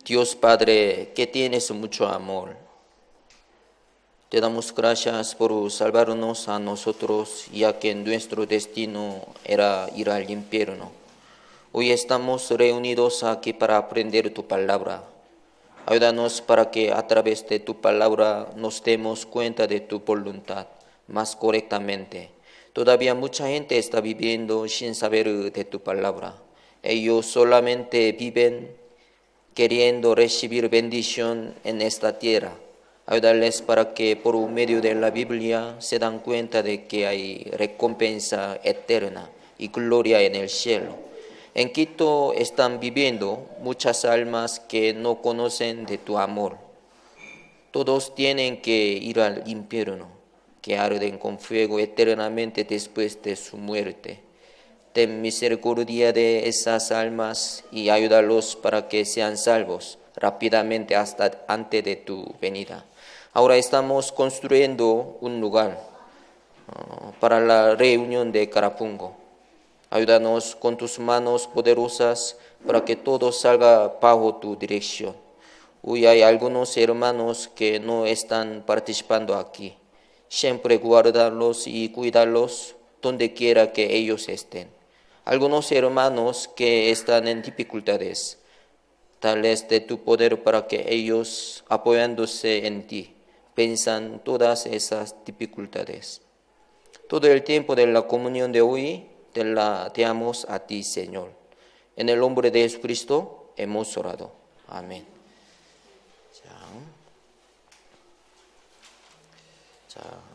Dios Padre, que tienes mucho amor, te damos gracias por salvarnos a nosotros, ya que nuestro destino era ir al infierno. Hoy estamos reunidos aquí para aprender tu palabra. Ayúdanos para que a través de tu palabra nos demos cuenta de tu voluntad más correctamente. Todavía mucha gente está viviendo sin saber de tu palabra. Ellos solamente viven queriendo recibir bendición en esta tierra. Ayudarles para que por medio de la Biblia se dan cuenta de que hay recompensa eterna y gloria en el cielo. En Quito están viviendo muchas almas que no conocen de tu amor. Todos tienen que ir al infierno, que arden con fuego eternamente después de su muerte. Ten misericordia de esas almas y ayúdalos para que sean salvos rápidamente hasta antes de tu venida. Ahora estamos construyendo un lugar para la reunión de Carapungo. Ayúdanos con tus manos poderosas para que todo salga bajo tu dirección. Hoy hay algunos hermanos que no están participando aquí. Siempre guardarlos y cuidarlos donde quiera que ellos estén. Algunos hermanos que están en dificultades, dales de tu poder para que ellos, apoyándose en ti, piensan todas esas dificultades. Todo el tiempo de la comunión de hoy te la damos a ti, Señor. En el nombre de Jesucristo hemos orado. Amén.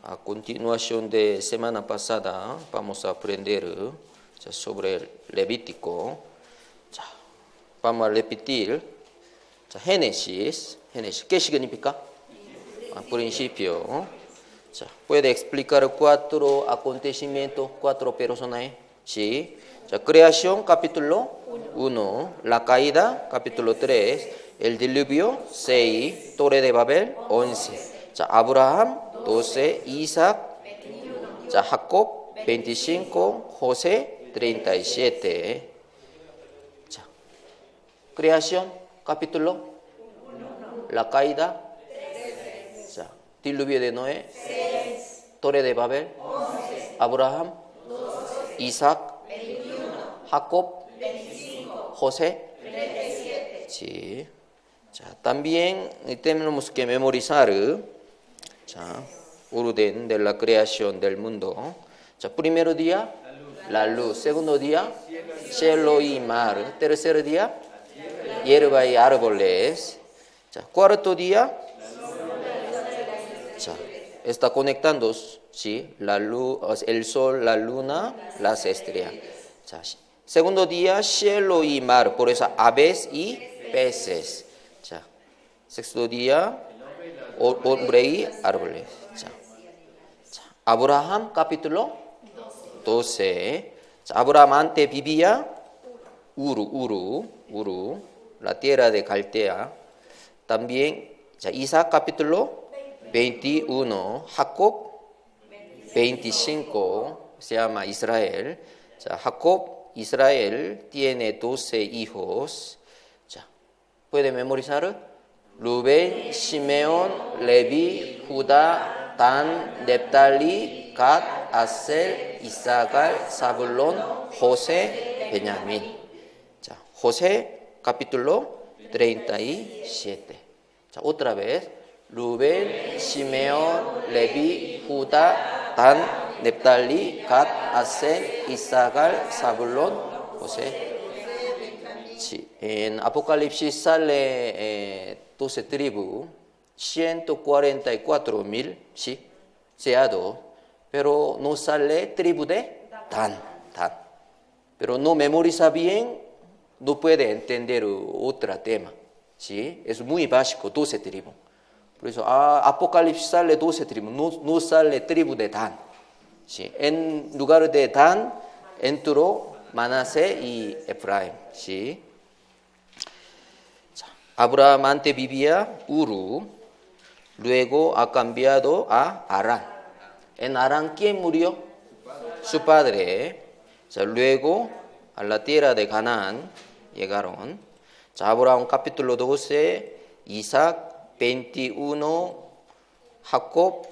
A continuación de semana pasada vamos a aprender sobre el Levítico. Vamos a repetir. Génesis. ¿Qué significa? Principio. Puede explicar 4 acontecimientos, 4 personajes. Sí. Creación, capítulo 1. La caída, capítulo 3. El diluvio, 6. Torre de Babel, 11. Abraham, 12. Isaac, Jacob, 25. José, 37. Creación, capítulo 1. La caída, diluvio de Noé, 6. Torre de Babel, 11. Abraham, 12. Isaac, 21. Jacob, 25. José, 37. Sí. También tenemos que memorizar orden de la creación del mundo. Primer día, la luz. Segundo día, cielo y mar. Tercer día, hierba y árboles. Cuarto día, está conectando, ¿sí? La luz, el sol, la luna, las estrellas. Segundo día, cielo y mar, por eso aves y peces. Sexto día, hombre y árboles. Abraham, capítulo 12. Abraham antes vivía Uru, la tierra de Caldea. También Isaac, capítulo 21. Jacob, 25. Se llama Israel. Jacob, Israel, tiene 12 hijos. ¿Puede memorizar? Rubén, Simeón, Leví, Judá, Dan, Neptalí, Gad, Aser, Isaacar, Zabulón, José, Benjamín. José, capítulo 37. Otra vez. Rubén, Simeón, Leví, Judá, Dan, Neptalí, Gad, Aser, Isaacar, Zabulón, José. Sí. En Apocalipsis sale 12 tribus, 144,000, sí, seados, pero no sale tribu de Dan. Pero no memoriza bien, no puede entender otro tema, sí, es muy básico, 12 tribus. Por eso Apocalipsis sale 12 tribus, no sale tribu de Dan. Sí. En lugar de Dan entró Manasés y Efraín, sí. Abraham antes vivía Uru, luego ha cambiado a Harán. En Harán, ¿quién murió? Su padre. Luego a la tierra de Canaán llegaron. 자, Abraham capítulo 12, Isaac 21, Jacob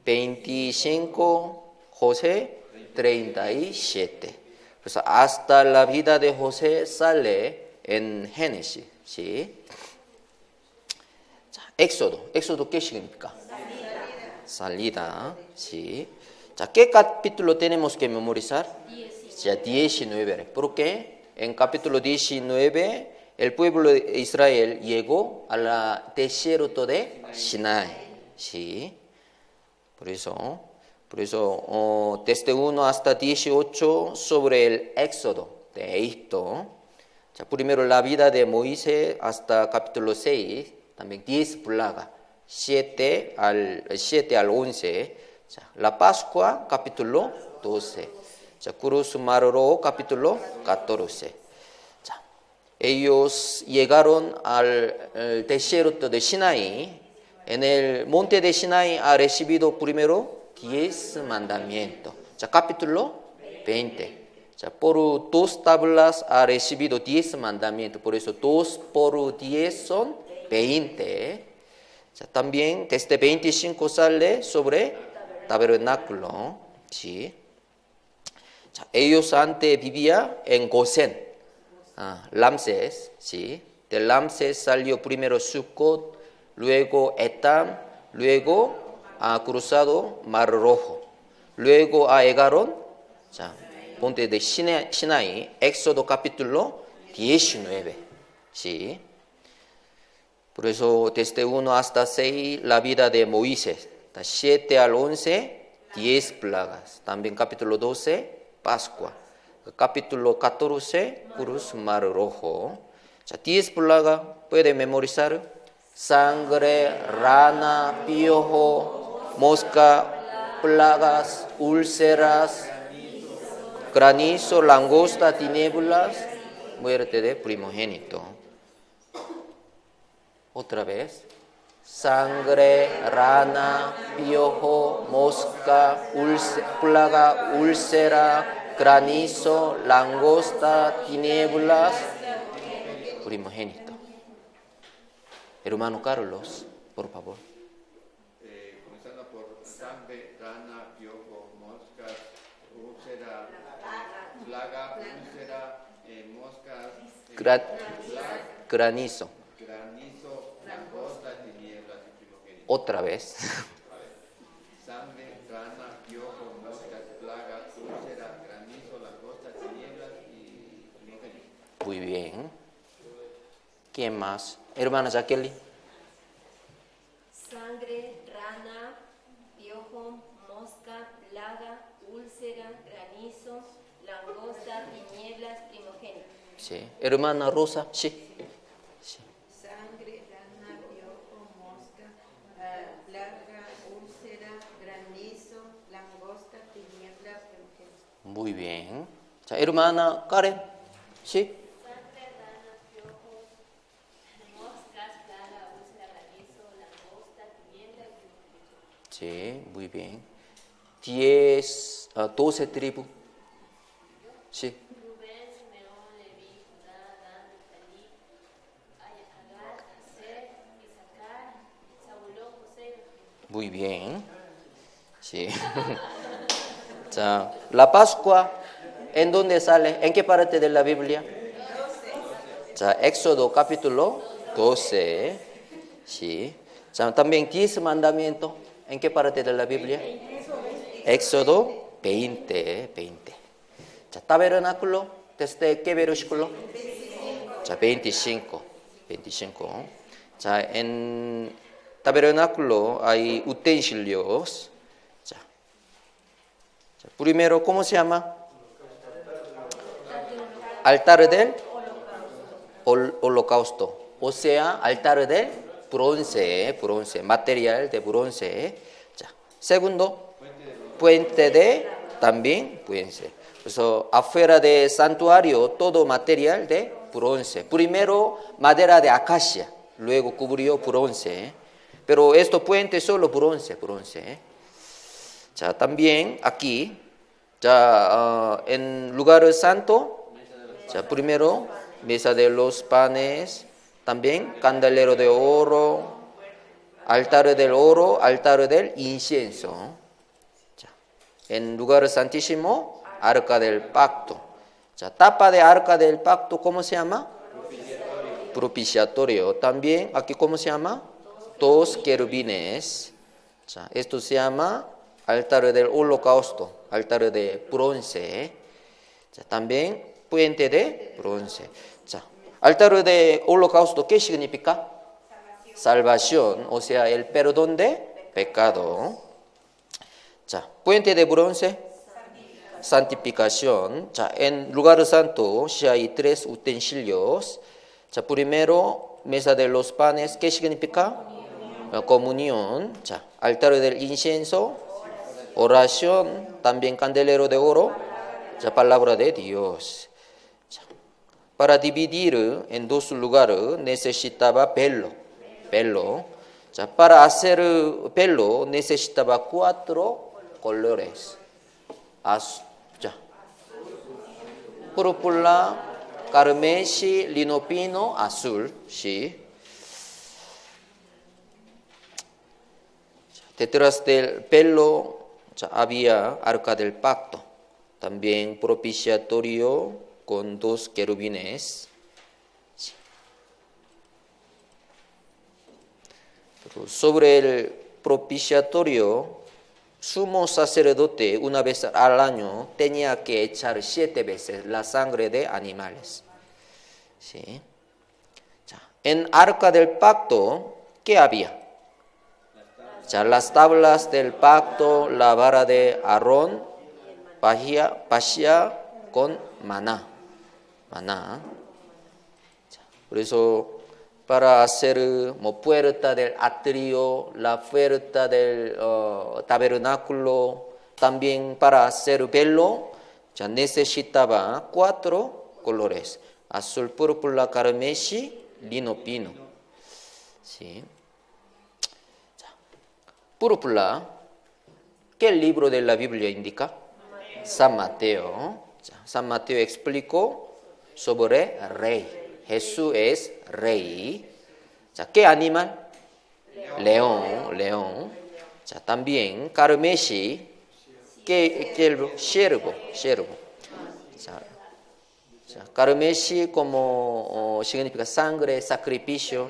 25, José 37. 그래서 hasta la vida de José sale en Génesis. ¿Sí? 자, Éxodo ¿qué significa? Salida. ¿Sí? 자, ¿qué capítulo tenemos que memorizar? 19. ¿Por qué? En capítulo 19 el pueblo de Israel llegó al desierto de Sinai. ¿Sí? Por eso desde 1 hasta 18 sobre el éxodo de Egipto. 자, primero la vida de Moisés hasta capítulo 6, también 10 plagas, 7 al 11. 자, la Pascua capítulo 12. 자, Cruz Mar Rojo capítulo 14. 자, ellos llegaron al desierto de Sinaí. En el monte de Sinaí ha recibido primero 10 mandamientos. 자, capítulo 20. 자, por 2 tablas ha recibido 10 mandamientos. Por eso 2 por 10 son 20. 자, también desde 25 sale sobre tabernáculo. ¿Sí? 자, ellos antes vivían en Gosén, Ramsés. ¿Sí? De Ramsés salió primero Sucot, luego Etam, luego ha cruzado Mar Rojo, luego llegaron, 자, monte de Sinaí, Éxodo capítulo 19. ¿Sí? Por eso desde 1 hasta 6 la vida de Moisés, 7 al 11 10 plagas, también capítulo 12 Pascua, capítulo 14 Cruz Mar Rojo. 자, 10 plagas puede memorizar: sangre, rana, piojo, mosca, plagas, úlceras, granizo, langosta, tinieblas, muerte de primogénito. Otra vez: sangre, rana, piojo, mosca, plaga, úlcera, granizo, langosta, tinieblas, primogénito. Hermano Carlos, por favor. Comenzando por sangre, rana, piojo, moscas, úlcera, plaga, úlcera, moscas, Granizo. granizo, langosta, tinieblas y primogénito. Otra vez. Sangre, rana, piojo, moscas, plaga, úlcera, granizo, langosta, tinieblas y primogénito. Muy bien. ¿Quién más? Hermana Jacqueline. Sangre, rana, piojo, mosca, plaga, úlcera, granizo, langosta, tinieblas, primogénito. Sí. Hermana Rosa. Sí. Sí. Sangre, rana, piojo, mosca, plaga, úlcera, granizo, langosta, tiniebla, primogénito. Muy bien. 자, hermana Karen. Sí. Sangre, rana, piojo, moscas, plaga, úlcera, granizo, langosta, tiniebla, primogénito. Sí, muy bien. 12 tribus. Sí. Rubén, Simeón, Leví, Judá, Dan, Neftalí, Agar, Aser, Isaacar, Zabulón, José. Muy bien. Sí. 자, la Pascua, ¿en dónde sale? ¿En qué parte de la Biblia? 자, Éxodo capítulo 12. Sí. 자, también 10 mandamientos. ¿En qué parte de la Biblia? Éxodo 20. 자, tabernáculo, ¿desde qué versículo? 자, 25. 자, en tabernáculo hay utensilios. 자, primero, ¿cómo se llama? Altar del holocausto. O sea, altar de bronce, material de bronce. 자, segundo, puente de también bronce. 그래서 afuera del santuario todo material de bronce. Primero madera de acacia, luego cubrió bronce. Pero esto puente solo bronce. 자, también aquí, 자, en lugar santo, 자, primero mesa de los panes, también candelero de oro, altar del oro, altar del incienso. 자, en lugar santísimo, arca del pacto. 자, tapa de arca del pacto, ¿cómo se llama? Propiciatorio. También, aquí, ¿cómo se llama? Dos querubines. 자, esto se llama altar del holocausto, altar de bronce. 자, también puente de bronce. 자, altar de holocausto, ¿qué significa? Salvación, o sea, el perdón de pecado. 자, puente de bronce, santificación. 자, en lugar santo, si hay 3 utensilios. 자, primero, mesa de los panes, ¿qué significa? Comunión. 자, altar del incienso, oración, también candelero de oro, 자, palabra de Dios. 자, para dividir en 2 lugares necesitaba velo. 자, para hacer velo necesitaba 4 colores. 자, púrpura, carmesí, lino pino, azul. Sí. Detrás del velo había arca del pacto, también propiciatorio con 2 querubines. Sobre el propiciatorio, sumo sacerdote una vez al año tenía que echar 7 veces la sangre de animales. ¿Sí? En arca del pacto, ¿qué había? Las tablas del pacto, la vara de Aarón, pasía con maná. Por eso, para hacer puerta del atrio, la puerta del tabernáculo, también para hacer velo, ya necesitaba 4 colores: azul, púrpura, carmesí, lino pino. ¿Sí? Púrpura, ¿qué libro de la Biblia indica? San Mateo. San Mateo explicó sobre rey. Jesús es rey. ¿Qué animal? León. También carmesí, ¿qué? Siervo. Carmesí como significa sangre, sacrificio.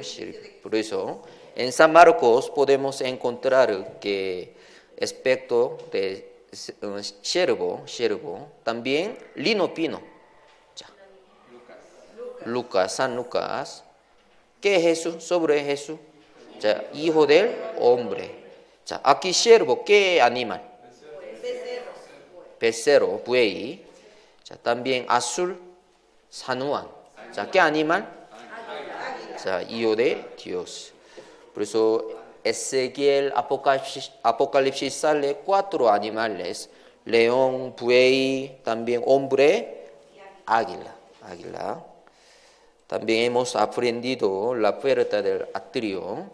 Por eso, en San Marcos podemos encontrar que aspecto de siervo, también lino pino. San Lucas. ¿Qué es Jesús? Sobre Jesús. Hijo del hombre. Aquí siervo, ¿qué animal? Becerro, buey. También azul, San Juan. ¿Qué animal? Hijo de Dios. Por eso Ezequiel, Apocalipsis sale 4 animales: león, buey, también hombre, águila. También hemos aprendido la puerta del atrio.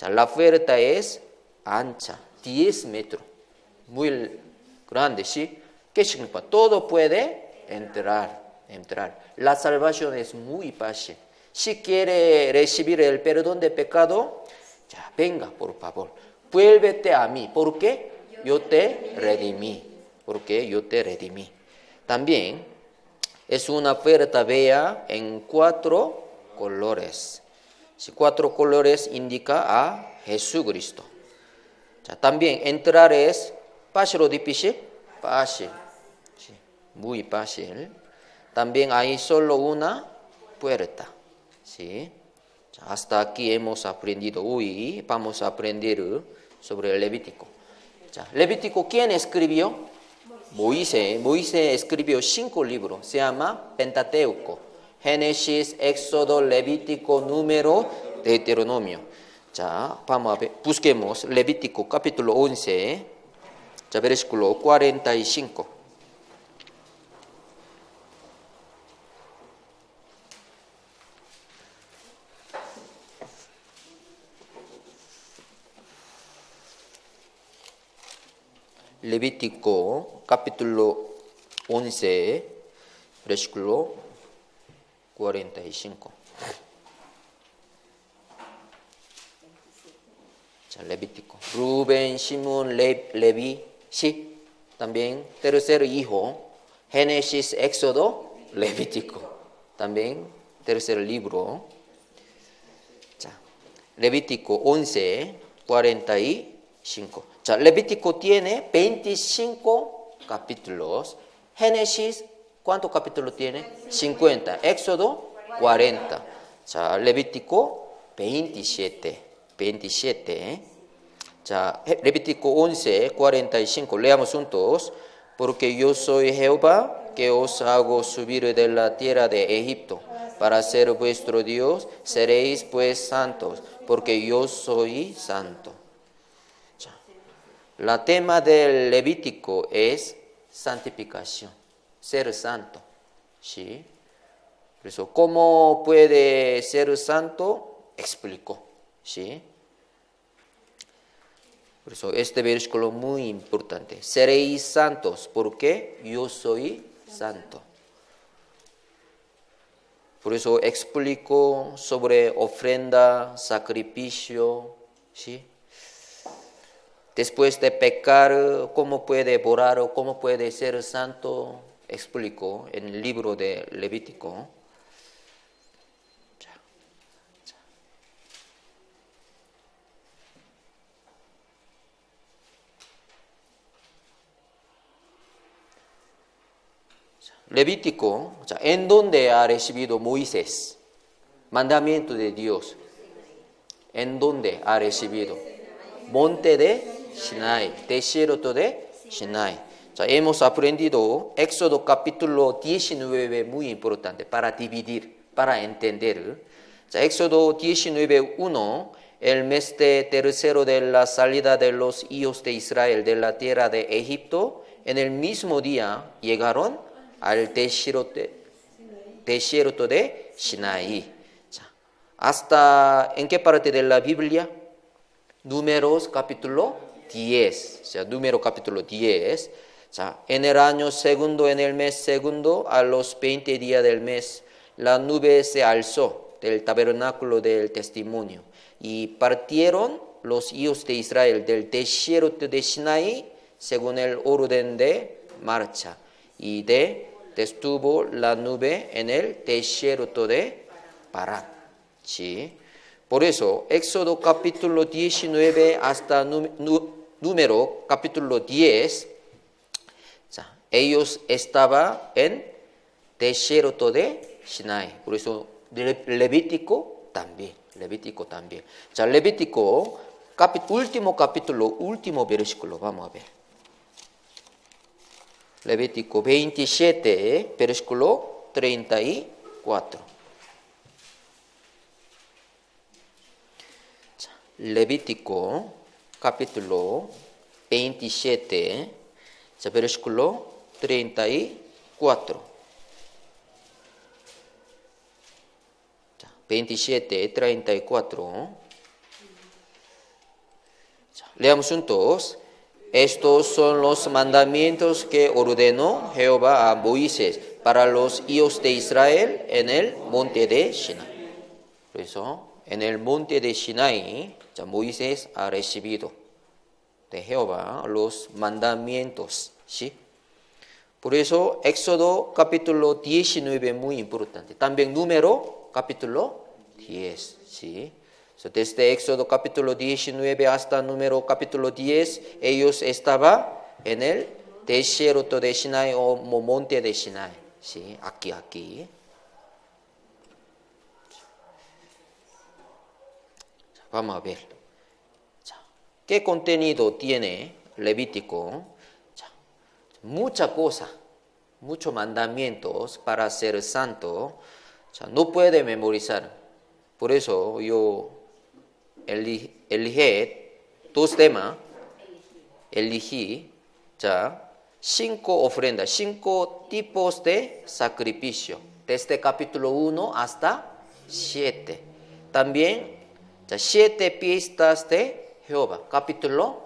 La puerta es ancha, 10 metros, muy grande, ¿sí? ¿Qué significa? Todo puede entrar. La salvación es muy fácil. Si quiere recibir el perdón de pecado, venga, por favor, vuélvete a mí, porque yo te redimí. También es una puerta bella en 4 colores. 4 colores indica a Jesucristo. También entrar es fácil o difícil. Fácil. Sí, muy fácil. También hay solo una puerta. ¿Sí? Hasta aquí hemos aprendido. Hoy vamos a aprender sobre el Levítico. Levítico, ¿quién escribió? Moisés escribió 5 libros. Se llama Pentateuco: Génesis, Éxodo, Levítico, Número, Deuteronomio. Vamos a ver, busquemos Levítico capítulo 11, versículo 45. Levítico capítulo 11, versículo 45. 자, Levítico. Rubén, Simón, Leví, sí. También tercer hijo. Génesis, Éxodo, Levítico. También tercer libro. 자, Levítico 11, 45. 자, Levítico tiene 25 capítulos. Génesis, ¿cuántos capítulos tiene? 50. Éxodo, 40. 자, Levítico 27. 27. 자, Levítico 11, 45. Leamos juntos. Porque yo soy Jehová, que os hago subir de la tierra de Egipto, para ser vuestro Dios, seréis pues santos, porque yo soy santo. 자, la tema del Levítico es santificación, ser santo. ¿Sí? 그래서 ¿cómo puede ser santo? Explicó. ¿Sí? Por eso este versículo muy importante. Seréis santos porque yo soy santo. Por eso explico sobre ofrenda, sacrificio, ¿sí? Después de pecar, ¿cómo puede borrar o cómo puede ser santo? Explico en el libro de Levítico. Levítico, ¿en dónde ha recibido Moisés? Mandamiento de Dios. ¿En dónde ha recibido? Monte de Sinai, desierto de Sinai. Hemos aprendido Éxodo capítulo 19, muy importante, para dividir, para entender. Éxodo 19, 1, el mes de tercero de la salida de los hijos de Israel de la tierra de Egipto, en el mismo día llegaron al desierto de Sinaí. ¿Hasta en qué parte de la Biblia? Números capítulo 10. Número capítulo 10. En el año segundo, en el mes segundo, a los 20 días del mes, la nube se alzó del tabernáculo del testimonio y partieron los hijos de Israel del desierto de Sinaí según el orden de marcha. Y estuvo la nube en el desierto de Parán. ¿Sí? Por eso, Éxodo capítulo 19 hasta número capítulo 10, ellos estaban en desierto de Sinaí. Por eso, Levítico también. Levítico, último capítulo, último versículo, vamos a ver. Levítico 27, versículo 34. Levítico capítulo 27, versículo 34. 27, 34. Leamos juntos. Estos son los mandamientos que ordenó Jehová a Moisés para los hijos de Israel en el monte de Sinaí. Por eso, en el monte de Sinaí, Moisés ha recibido de Jehová los mandamientos. ¿Sí? Por eso, Éxodo capítulo 19 muy importante. También número capítulo 10. ¿Sí? Desde Éxodo capítulo 19 hasta número capítulo 10, ellos estaban en el desierto de Sinaí o monte de Sinaí. ¿Sí? Aquí. Vamos a ver. ¿Qué contenido tiene Levítico? Mucha cosa, muchos mandamientos para ser santo. No puede memorizar. Por eso yo elegí dos temas. Elegí 5 ofrendas, 5 tipos de sacrificio, desde capítulo 1 hasta 7. También 7 fiestas de Jehová, capítulo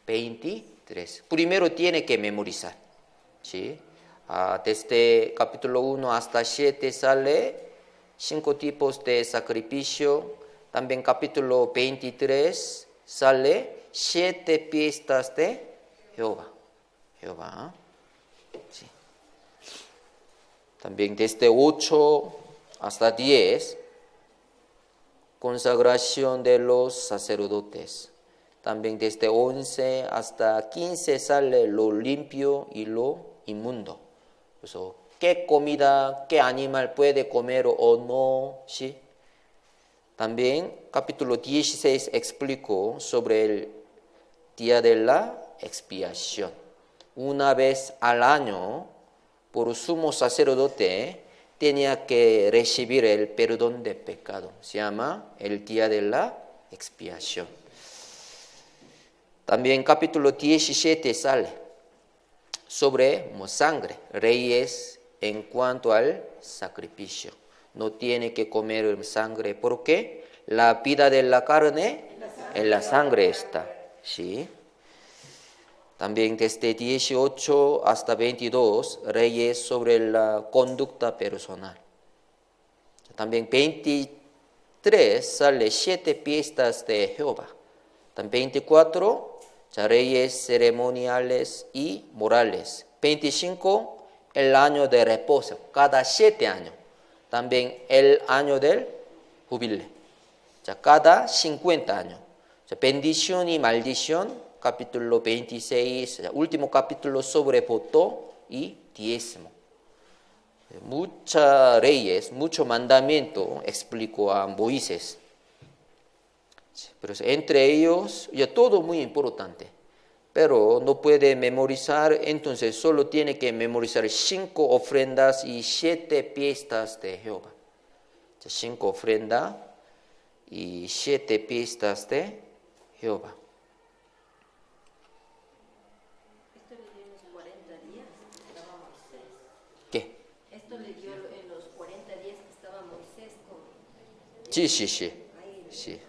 23. Primero tiene que memorizar. ¿Sí? Desde capítulo 1 hasta 7 sale 5 tipos de sacrificio. También capítulo 23 sale 7 fiestas de Jehová. Sí. También desde 8 hasta 10, consagración de los sacerdotes. También desde 11 hasta 15 sale lo limpio y lo inmundo. 그래서 qué comida, qué animal puede comer o no, ¿sí? También capítulo 16 explicó sobre el día de la expiación. Una vez al año, por sumo sacerdote, tenía que recibir el perdón de pecado. Se llama el día de la expiación. También capítulo 17 sale sobre sangre, reyes en cuanto al sacrificio. No tiene que comer sangre porque la vida de la carne en la sangre está. ¿Sí? También desde 18 hasta 22, reyes sobre la conducta personal. También 23 sale 7 fiestas de Jehová. También 24, reyes ceremoniales y morales. 25, el año de reposo, cada 7 años. También el año del jubileo, cada 50 años. Bendición y maldición, capítulo 26, último capítulo sobre voto y diezmo. Muchas leyes, mucho mandamiento explicó a Moisés. Pero entre ellos, ya todo muy importante. Pero no puede memorizar, entonces solo tiene que memorizar 5 ofrendas y 7 fiestas de Jehová. 5 ofrendas y 7 fiestas de Jehová. Esto le dio en los 40 días que estaba Moisés. ¿Qué? Esto le dio en los 40 días que estaba Moisés con... Sí.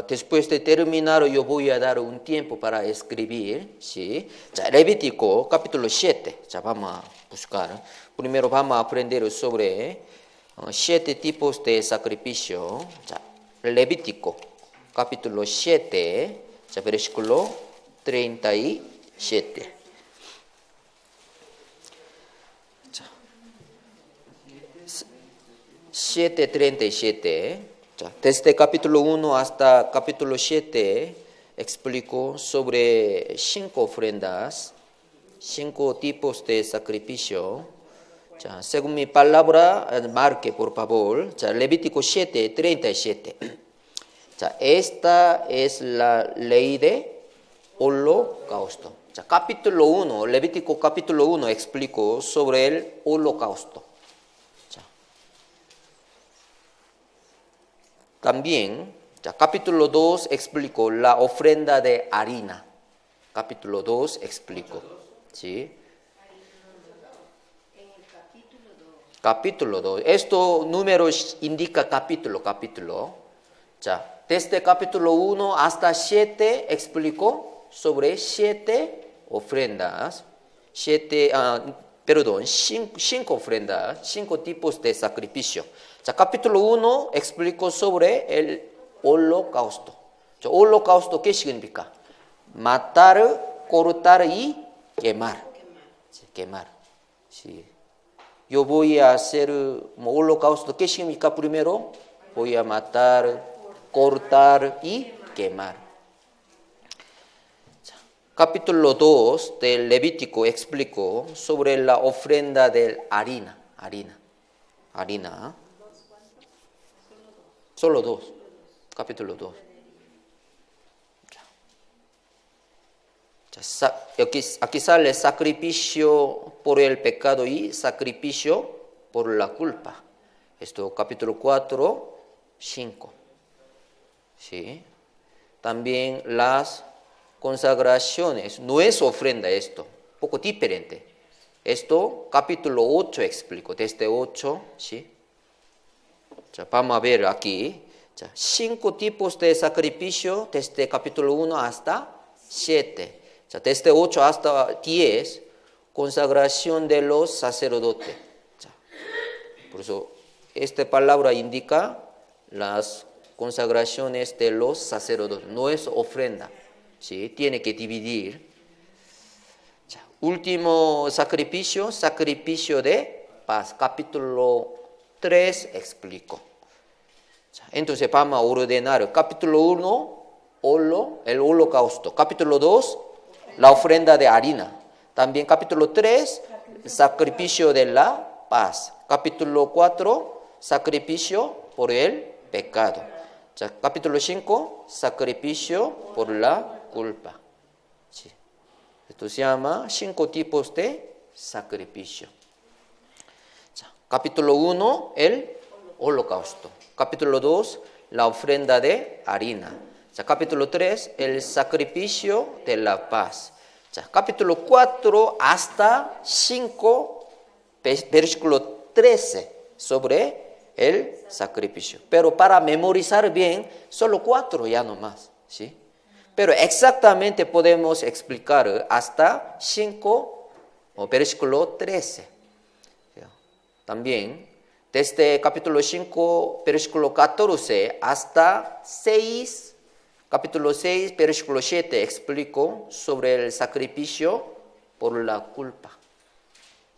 Después de terminar, yo voy a dar un tiempo para escribir. ¿Sí? Levítico, capítulo 7. Vamos a buscar. Primero vamos a aprender sobre 7 tipos de sacrificio. Levítico, capítulo 7, versículo 37. 7:37. Desde capítulo 1 hasta capítulo 7 explico sobre 5 ofrendas, 5 tipos de sacrificio. Según mi palabra, marque por favor, Levítico 7:37. Esta es la ley de holocausto. Capítulo 1, Levítico capítulo 1 explico sobre el holocausto. También, capítulo 2 explico la ofrenda de harina. Capítulo 2 explico. ¿Sí? En el capítulo 2. Capítulo 2. Esto número indica capítulo. Desde capítulo 1 hasta 7 explico sobre 7 ofrendas. 5 ofrendas, 5 tipos de sacrificio. Capítulo 1 explico sobre el holocausto. Holocausto, ¿qué significa? Matar, cortar y quemar. Quemar. Sí. Yo voy a hacer holocausto. ¿Qué significa primero? Voy a matar, cortar y quemar. Capítulo 2 del Levítico explico sobre la ofrenda de harina. Harina. Solo 2. Capítulo 2. Aquí sale sacrificio por el pecado y sacrificio por la culpa. Esto capítulo 4, 5. ¿Sí? También las consagraciones. No es ofrenda esto. Poco diferente. Esto capítulo 8 explico. Desde 8, ¿sí? Vamos a ver aquí. 5 tipos de sacrificio desde capítulo 1 hasta 7. Desde 8 hasta 10, consagración de los sacerdotes. 자, por eso esta palabra indica las consagraciones de los sacerdotes. No es ofrenda, ¿sí? Tiene que dividir. 자, último sacrificio, sacrificio de paz. Capítulo 3 explico. 자, entonces vamos a ordenar. Capítulo 1, el holocausto. Capítulo 2, la ofrenda de harina. También capítulo 3, el sacrificio de la paz. Capítulo 4, sacrificio por el pecado. 자, capítulo 5, sacrificio por la culpa. Sí. Esto se llama 5 tipos de sacrificio. 자, capítulo 1, el holocausto. Capítulo 2, la ofrenda de harina. 자, capítulo 3, el sacrificio de la paz. 자, capítulo 4 hasta 5, versículo 13, sobre el sacrificio. Pero para memorizar bien, solo 4 ya no más, ¿sí? Pero exactamente podemos explicar hasta 5, versículo 13. También, desde capítulo 5, versículo 14 hasta 6, capítulo 6, versículo 7, explico sobre el sacrificio por la culpa.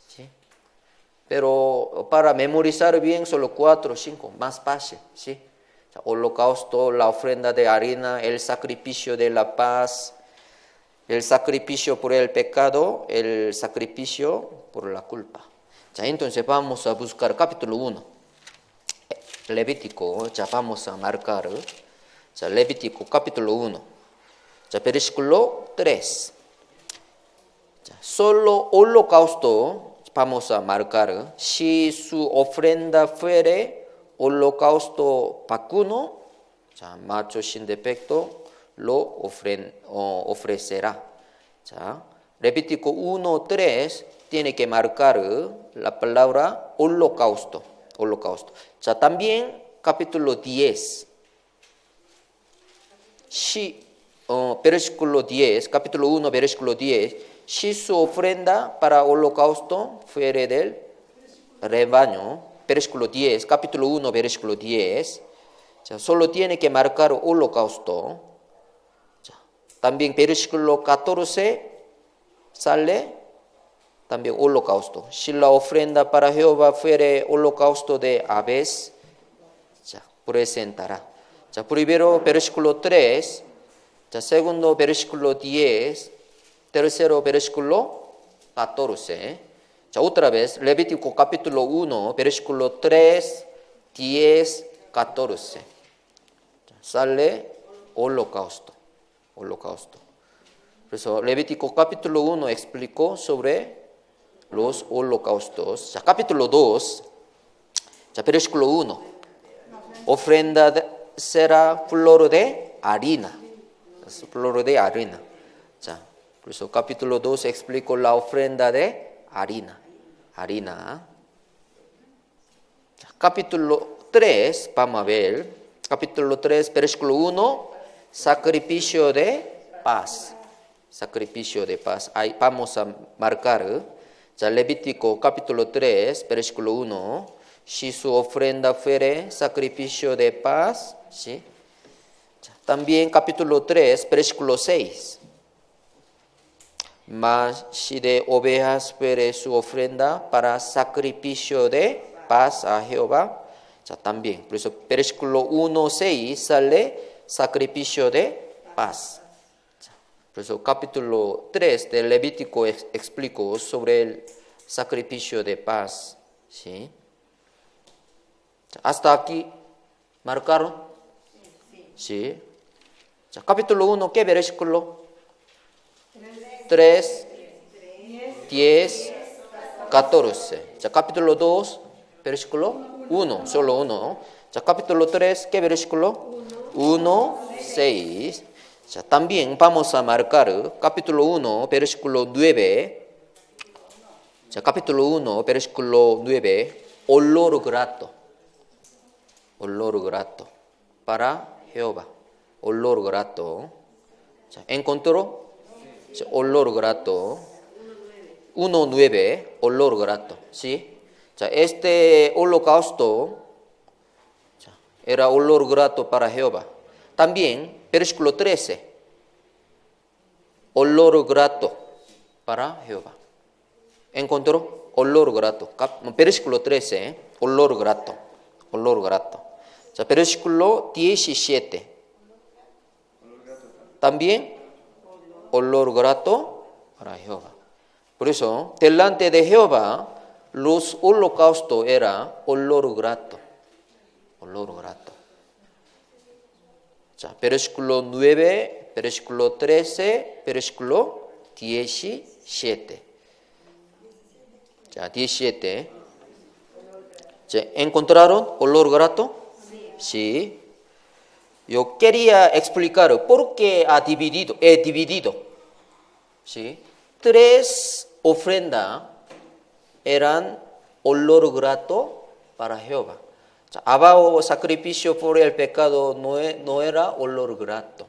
¿Sí? Pero para memorizar bien, solo 4 o 5, más fácil. ¿Sí? Holocausto, la ofrenda de harina, el sacrificio de la paz, el sacrificio por el pecado, el sacrificio por la culpa. 자, entonces vamos a buscar capítulo 1. Levítico, ya vamos a marcar. 자, Levítico capítulo 1. 자, versículo 3. 자, solo holocausto vamos a marcar. Si su ofrenda fuere holocausto vacuno, 자, macho sin defecto, lo ofrecerá. 자, Levítico 1:3 tiene que marcar la palabra holocausto. Holocausto. 자, también capítulo 10. Versículo 10, capítulo 1, versículo 10. Si su ofrenda para holocausto fuere del rebaño, versículo 10, capítulo 1, versículo 10. 자, solo tiene que marcar holocausto. 자, también versículo 14 sale también holocausto. Si la ofrenda para Jehová fuere holocausto de aves, 자, presentará. 자, primero versículo 3, 자, segundo versículo 10, tercero versículo 14. 자, otra vez, Levítico capítulo 1, versículo 3, 10, 14. 자, sale holocausto. Holocausto. 그래서 Levítico capítulo 1 explicó sobre los holocaustos. 자, capítulo 2, 자, versículo 1. Ofrenda será flor de harina. Flor de harina. 자, 그래서 capítulo 2 explicó la ofrenda de harina. Harina. 자, capítulo 3, vamos a ver. Capítulo 3, versículo 1, sacrificio de paz. Sacrificio de paz. Ahí vamos a marcar. 자, Levítico capítulo 3, versículo 1. Si su ofrenda fuere sacrificio de paz, ¿sí? También capítulo 3, versículo 6. Mas si de ovejas fuere su ofrenda para sacrificio de paz a Jehová, también. Por eso versículo 1, 6 sale sacrificio de paz. Por eso capítulo 3 de Levítico explicó sobre el sacrificio de paz, ¿sí? Hasta aquí, ¿marcaron? Sí. 자, capítulo 1, ¿qué versículo? 3, 10, 14. 자, capítulo 2, versículo 1, solo 1. 자, capítulo 3, ¿qué versículo? 1, 6. 자, también vamos a marcar capítulo 1, versículo 9. 자, capítulo 1, versículo 9. Olor grato. Olor grato para Jehová. Olor grato. 자, ¿encontró? 자, olor grato. 1:9, olor grato, ¿sí? 자, este holocausto era olor grato para Jehová. También, versículo 13, olor grato para Jehová. ¿Encontró? Olor grato. Versículo 13, olor grato, olor grato. 자, versículo 17, también olor grato para Jehová. Por eso, delante de Jehová, los holocaustos era olor grato. Olor grato. 자, versículo 9, versículo 13, versículo 17. 자, 17. 자, ¿encontraron olor grato? Sí. Yo quería explicar por qué he dividido. ¿Sí? 3 ofrendas eran olor grato para Jehová. 자, abajo sacrificio por el pecado no era olor grato.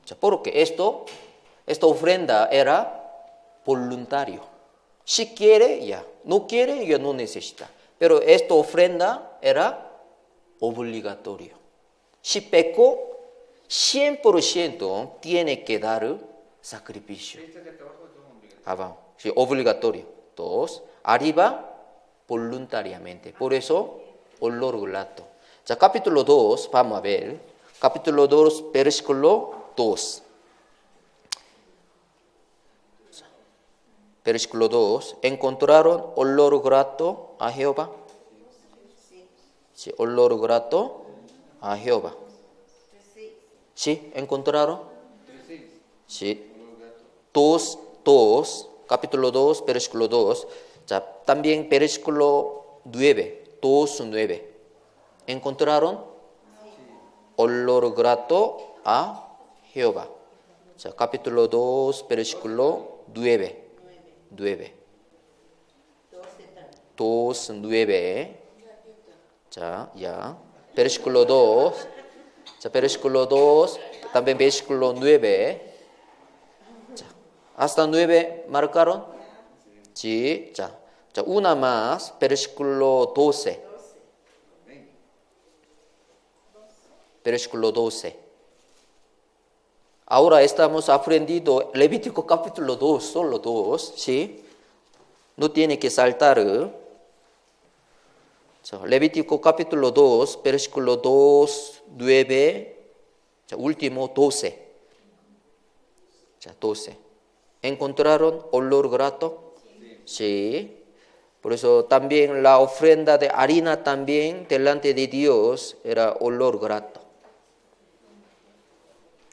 자, porque esta ofrenda era voluntario. Si quiere, ya. No quiere, ya no necesita. Pero esta ofrenda era obligatorio. Si pecó, 100% tiene que dar sacrificio. Abajo, sí, obligatorio. 2, arriba, voluntariamente. Por eso, olor grato. 자, capítulo 2, vamos a ver. Capítulo 2, versículo 2. Versículo 2. ¿Encontraron olor grato a Jehová? Sí, olor grato a Jehová. ¿Sí? ¿Encontraron? Sí. 2, capítulo 2, versículo 2. 자, también versículo 9, 2:9. ¿Encontraron? Olor grato a Jehová. 자, capítulo 2, versículo 9. 2:9. 자, ya. Versículo 2. 자, versículo 2. También versículo 9. 자, hasta 9 marcaron. Sí. 자, una más. Versículo 12. Versículo 12. Ahora estamos aprendiendo Levítico capítulo 2, solo 2, ¿sí? No tiene que saltar. 자, Levítico capítulo 2, versículo 2, 9, 자, último 12. 자, 12. ¿Encontraron olor grato? Sí. Por eso también la ofrenda de harina también delante de Dios era olor grato.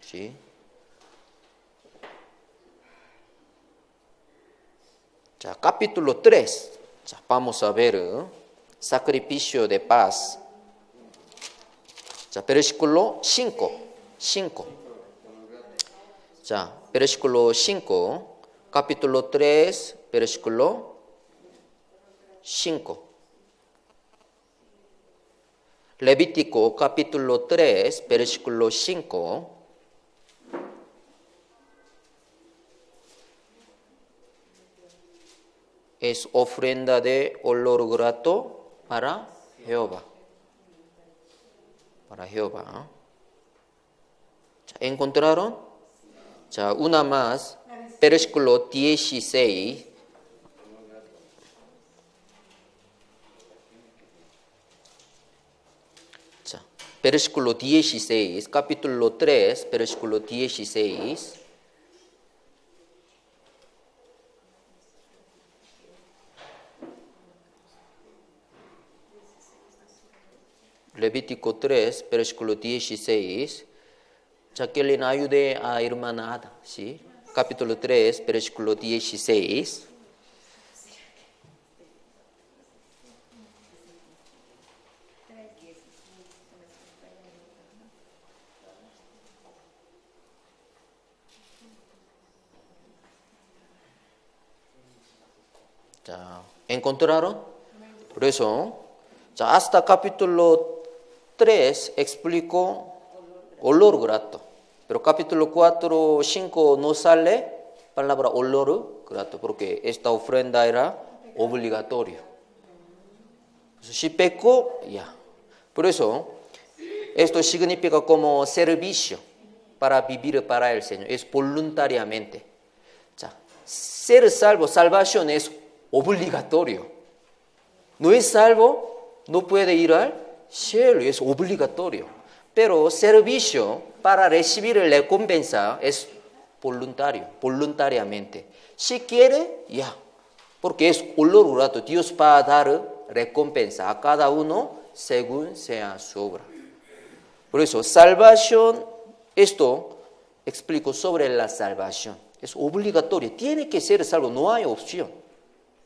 ¿Sí? 자, capítulo 3. 자, vamos a ver sacrificio de paz. 자, versículo 5. 자, versículo 5. capítulo 3, versículo 5. Levítico capítulo 3, versículo 5. Es ofrenda de olor grato para Jehová. Para Jehová. 자, ¿encontraron? 자, una más. Versículo 16. 자, versículo 16. capítulo 3, versículo 16. Levítico 3, versículo 16. 자, que le ayude a hermana Ada, ¿sí? Capítulo 3, versículo 16. 자, ¿encontraron? Por eso, 자, hasta capítulo 3 explico olor grato. Pero capítulo 4, 5 no sale palabra olor grato, porque esta ofrenda era obligatorio. Si pecó, ya. Por eso, esto significa como servicio para vivir para el Señor. Es voluntariamente. 자, ser salvo, salvación es obligatorio. No es salvo, no puede ir al cielo, es obligatorio. Pero servicio para recibir la recompensa es voluntario, voluntariamente. Si quiere, ya. Porque es olor grato. Dios va a dar recompensa a cada uno según sea su obra. Por eso, salvación, esto explico sobre la salvación. Es obligatorio, tiene que ser salvo, no hay opción.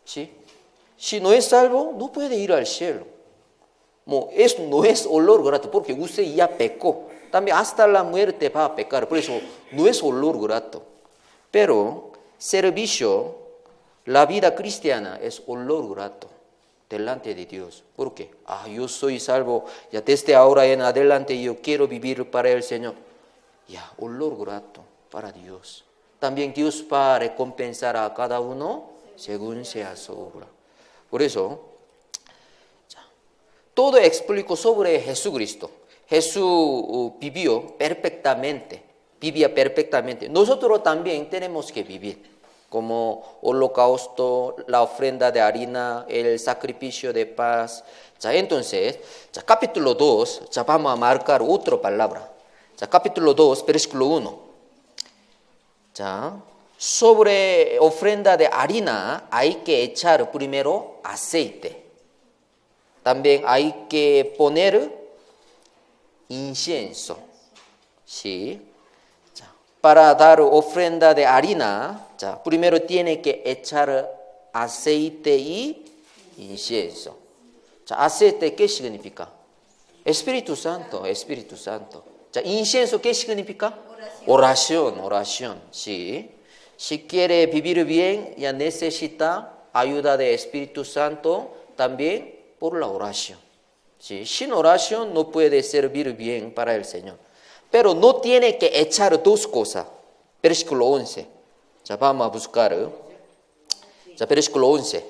¿Sí? Si no es salvo, no puede ir al cielo. Esto no es olor grato, porque usted ya pecó. También hasta la muerte va a pecar, por eso no es olor grato. Pero servicio, la vida cristiana es olor grato delante de Dios. ¿Por qué? Yo soy salvo, ya desde ahora en adelante yo quiero vivir para el Señor. Ya, olor grato para Dios. También Dios va a recompensar a cada uno según sea su obra. Por eso, todo explico sobre Jesucristo. Jesús vivía perfectamente. Nosotros también tenemos que vivir. Como holocausto, la ofrenda de harina, el sacrificio de paz. Entonces, capítulo 2, vamos a marcar otra palabra. Capítulo 2, versículo 1. Sobre ofrenda de harina hay que echar primero aceite. También hay que poner incienso. ¿Sí? Para dar ofrenda de harina, primero tiene que echar aceite y incienso. Aceite, ¿qué significa? Espíritu Santo. Incienso, ¿qué significa? Oración. ¿Sí? Si quiere vivir bien, ya necesita ayuda del Espíritu Santo también por la oración. ¿Sí? Sin oración no puede servir bien para el Señor. Pero no tiene que echar dos cosas. Versículo 11. Vamos a buscar. Versículo 11.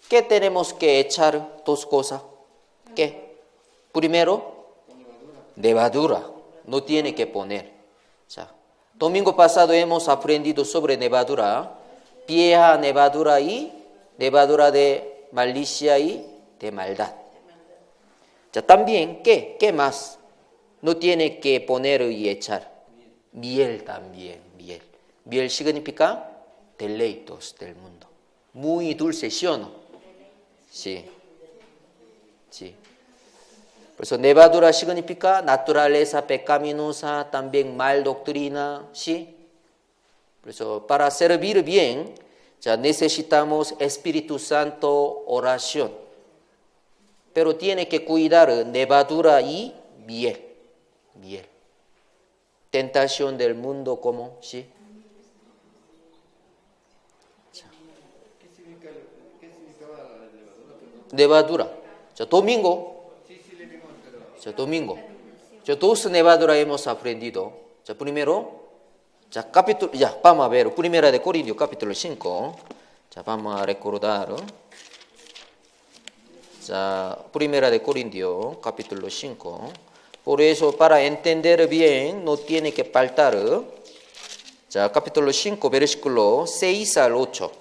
¿Qué tenemos que echar dos cosas? ¿Qué? Primero, levadura. No tiene que poner. Domingo pasado hemos aprendido sobre levadura. Vieja levadura y levadura de malicia y de maldad. También, ¿qué más? No tiene que poner y echar. Miel también, miel. Miel significa deleitos del mundo. Muy dulce, ¿sí o no? Sí. Por eso levadura significa naturaleza pecaminosa, también mal doctrina, ¿sí? Por eso para servir bien, necesitamos Espíritu Santo, oración. Pero tiene que cuidar levadura y miel. Tentación del mundo, ¿cómo? ¿Sí? ¿Qué significaba la levadura? Levadura. Domingo. Sí, le vimos, pero... Domingo. Dos levadura hemos aprendido. Primero, capítulo, vamos a ver, Primera de Corintios, capítulo 5. Vamos a recordar. Primera de Corintios, capítulo 5. Por eso, para entender bien, no tiene que faltar. Capítulo 5, versículo 6 al 8.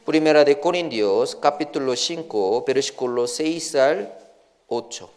Primera de Corintios, capítulo 5, versículo 6 al 8.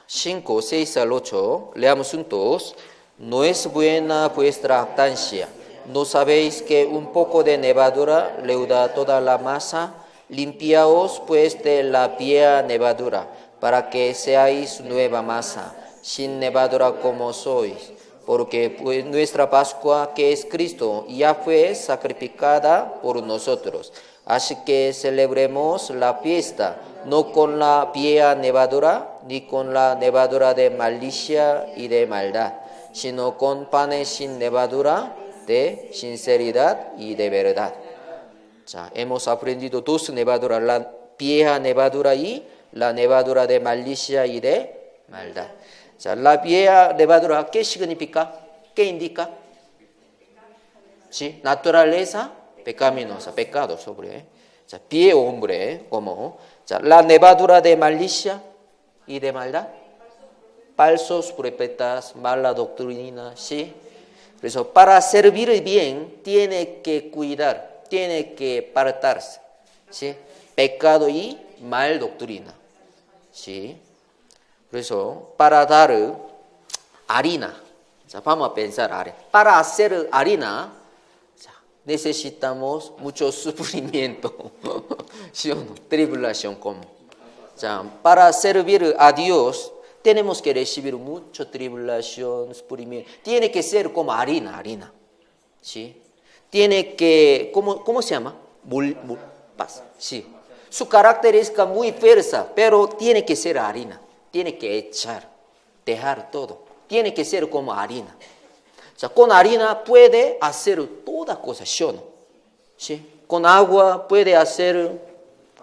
Cinco, 6 al 8, leamos juntos. No es buena vuestra jactancia. ¿No sabéis que un poco de levadura leuda toda la masa? Limpiaos pues de la vieja levadura, para que seáis nueva masa, sin levadura como sois. Porque pues, nuestra Pascua, que es Cristo, ya fue sacrificada por nosotros. Así que celebremos la fiesta, no con la vieja levadura, ni con la levadura de malicia y de maldad, sino con panes sin levadura, de sinceridad y de verdad. Hemos aprendido dos levaduras, la vieja levadura y la levadura de malicia y de maldad. 자, la vieja levadura, ¿qué significa? ¿Qué indica? Sí, naturaleza pecaminosa, pecado sobre. 자, viejo hombre, como. 자, la levadura de malicia y de maldad. Falsos profetas, mala doctrina, ¿sí? 그래서 para servir bien tiene que cuidar, tiene que apartarse, ¿sí? Pecado y mal doctrina, ¿sí? 그래서 para dar harina, 자, vamos a pensar harina. Para hacer harina, 자, necesitamos mucho sufrimiento, ¿sí o no? Tribulación como. 자, para servir a Dios tenemos que recibir mucho tribulación, sufrimiento. Tiene que ser como harina, ¿sí? Tiene que, ¿cómo se llama? Paz, sí. Su característica muy fuerza, pero tiene que ser harina. Tiene que echar, dejar todo. Tiene que ser como harina. O sea, con harina puede hacer toda cosa, ¿sí? Con agua puede hacer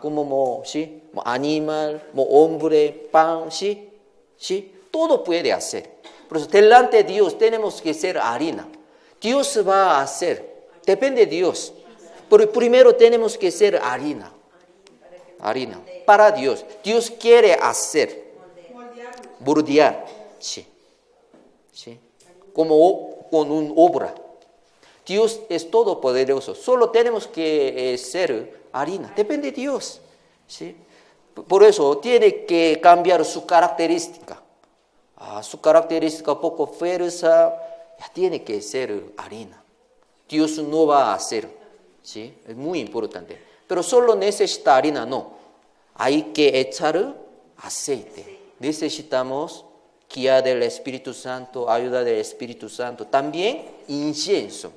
como, ¿sí? Animal, hombre, pan, ¿sí? ¿Sí? Todo puede hacer. Por eso, delante de Dios tenemos que ser harina. Dios va a hacer. Depende de Dios. Pero primero tenemos que ser harina. Harina. Para Dios. Dios quiere hacer. Moldear. Sí. ¿Sí? Como con una obra. Dios es todopoderoso. Solo tenemos que ser harina. Depende de Dios. ¿Sí? Por eso tiene que cambiar su característica. Su característica poco fuerza, ya tiene que ser harina. Dios no va a hacer, ¿sí? Es muy importante. Pero solo necesita harina, no. Hay que echar aceite. Necesitamos guía del Espíritu Santo, ayuda del Espíritu Santo. También incienso.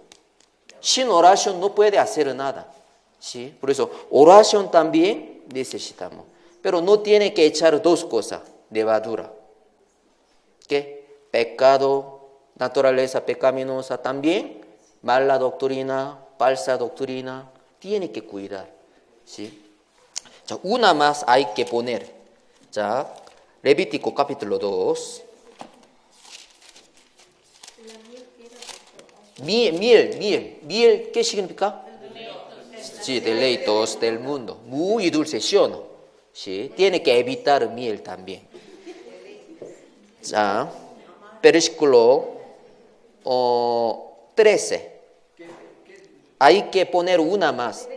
Sin oración no puede hacer nada, ¿sí? Por eso oración también necesitamos. Pero no tiene que echar dos cosas, levadura. ¿Qué? Pecado, naturaleza pecaminosa también, mala doctrina, falsa doctrina, tiene que cuidar, ¿sí? 자, una más hay que poner. 자, Levítico capítulo 2. Miel, ¿qué significa? Sí, deleitos del mundo, muy dulce, ¿sí o no? Sí, tiene que evitar miel también. 자, versículo 13. Hay que poner una más.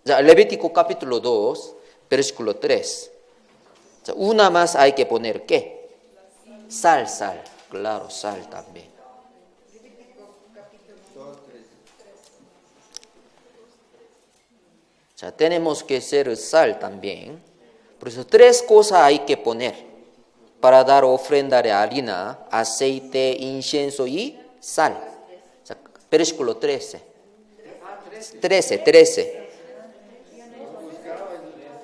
자, Levítico capítulo 2, versículo 3. 자, una más hay que poner, ¿qué? Sal. Claro, sal también. 자, tenemos que ser sal también. Por eso, tres cosas hay que poner para dar ofrenda de harina, aceite, incienso y sal. 자, versículo 13. 13.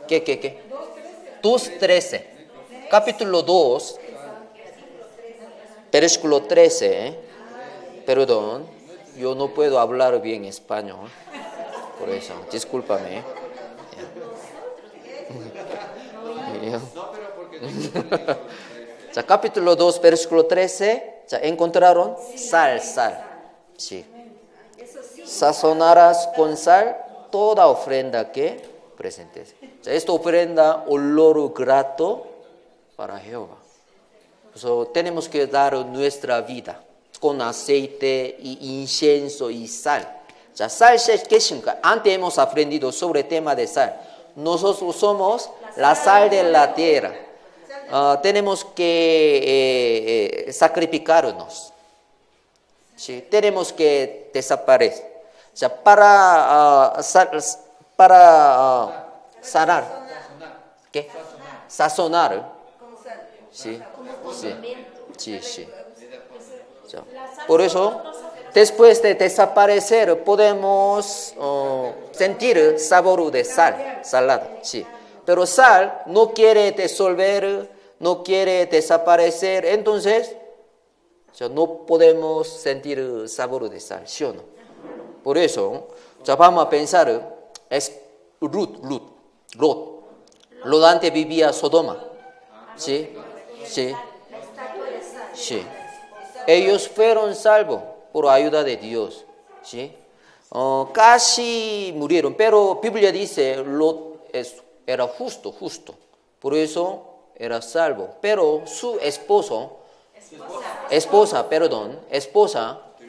¿Qué? 2:13. Capítulo 2, versículo 13. Perdón, yo no puedo hablar bien español. Por eso, discúlpame. 자, capítulo 2, versículo 13. 자, ¿encontraron? Sal. Sí. Sazonarás con sal toda ofrenda que presentes. 자, esta ofrenda olor grato para Jehová. So, tenemos que dar nuestra vida con aceite y incienso y sal. 자, sal, ¿qué significa? Antes hemos aprendido sobre el tema de sal. Nosotros somos la sal de la tierra. Tenemos que sacrificarnos. ¿Sí? Tenemos que desaparecer. O sea, para sanar. ¿Qué? Sazonar. Sí. Por eso, después de desaparecer, podemos sentir sabor de sal, salada. Sí. Pero sal no quiere disolver, no quiere desaparecer, entonces no podemos sentir sabor de sal, ¿sí o no? Por eso, vamos a pensar, es Lot. Lot antes vivía Sodoma. ¿Sí? Sí. Sí. Ellos fueron salvos por ayuda de Dios. ¿Sí? Casi murieron, pero Biblia dice Lot era justo. Por eso era salvo. Pero su esposa,